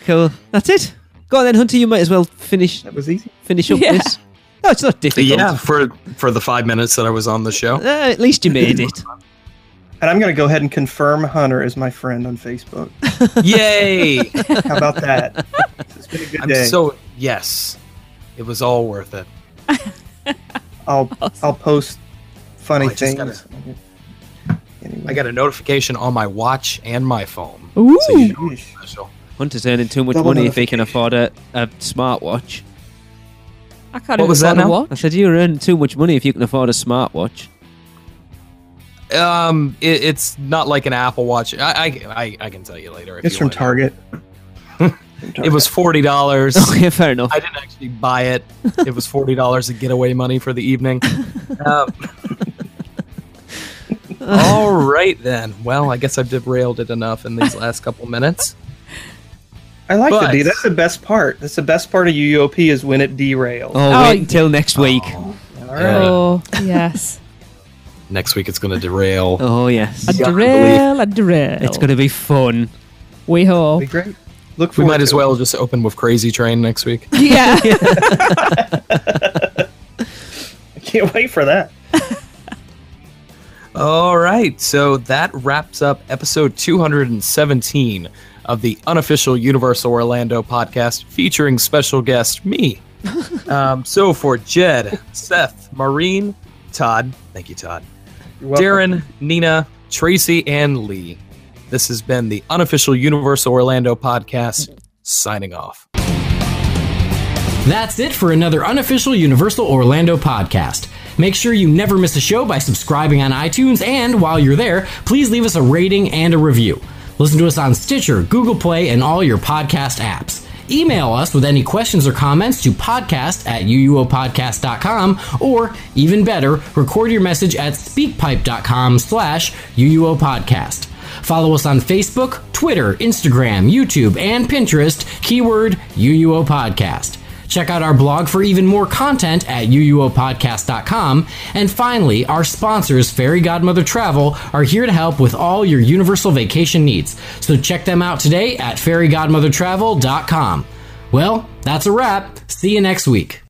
[SPEAKER 2] Cool. That's it. Go on then, Hunter. You might as well finish.
[SPEAKER 9] That was easy.
[SPEAKER 2] Finish up this. No, it's not difficult.
[SPEAKER 10] Yeah, for the 5 minutes that I was on the show.
[SPEAKER 2] At least you made it.
[SPEAKER 9] And I'm going to go ahead and confirm Hunter as my friend on Facebook.
[SPEAKER 10] Yay!
[SPEAKER 9] How about that? It's been a good day.
[SPEAKER 10] Yes, it was all worth it.
[SPEAKER 9] I'll post funny things.
[SPEAKER 10] Anyway. I got a notification on my watch and my phone.
[SPEAKER 3] Ooh.
[SPEAKER 10] So you know it's special.
[SPEAKER 2] Hunter's earning too much money if he can afford a smartwatch.
[SPEAKER 3] I can't
[SPEAKER 10] what was that now?
[SPEAKER 2] I said you're earning too much money if you can afford a smartwatch.
[SPEAKER 10] It's not like an Apple Watch. I can tell you later.
[SPEAKER 9] It's from Target.
[SPEAKER 10] It was $40.
[SPEAKER 2] Okay, fair enough.
[SPEAKER 10] I didn't actually buy it. It was $40 of getaway money for the evening. All right, then. Well, I guess I've derailed it enough in these last couple minutes.
[SPEAKER 9] I like the D. That's the best part. That's the best part of UUOP is when it derails.
[SPEAKER 2] Wait until next week.
[SPEAKER 9] All right.
[SPEAKER 3] Oh, yes.
[SPEAKER 10] Next week it's going to derail.
[SPEAKER 2] Oh, yes.
[SPEAKER 3] A derail.
[SPEAKER 2] It's going to be fun.
[SPEAKER 3] We hope.
[SPEAKER 9] Be great. Look
[SPEAKER 10] We
[SPEAKER 9] forward
[SPEAKER 10] might
[SPEAKER 9] to
[SPEAKER 10] as well just open with Crazy Train next week.
[SPEAKER 3] Yeah.
[SPEAKER 9] I can't wait for that.
[SPEAKER 10] All right, so that wraps up episode 217 of the Unofficial Universal Orlando podcast featuring special guest me. So for Jed, Seth, Maureen, Tod, thank you, Tod, Darren, Nina, Tracy, and Lee, this has been the Unofficial Universal Orlando podcast, signing off.
[SPEAKER 1] That's it for another Unofficial Universal Orlando podcast. Make sure you never miss a show by subscribing on iTunes, and while you're there, please leave us a rating and a review. Listen to us on Stitcher, Google Play, and all your podcast apps. Email us with any questions or comments to podcast@uuopodcast.com, or even better, record your message at speakpipe.com/uuopodcast. Follow us on Facebook, Twitter, Instagram, YouTube, and Pinterest, keyword UUO Podcast. Check out our blog for even more content at uuopodcast.com. And finally, our sponsors, Fairy Godmother Travel, are here to help with all your Universal vacation needs. So check them out today at fairygodmothertravel.com. Well, that's a wrap. See you next week.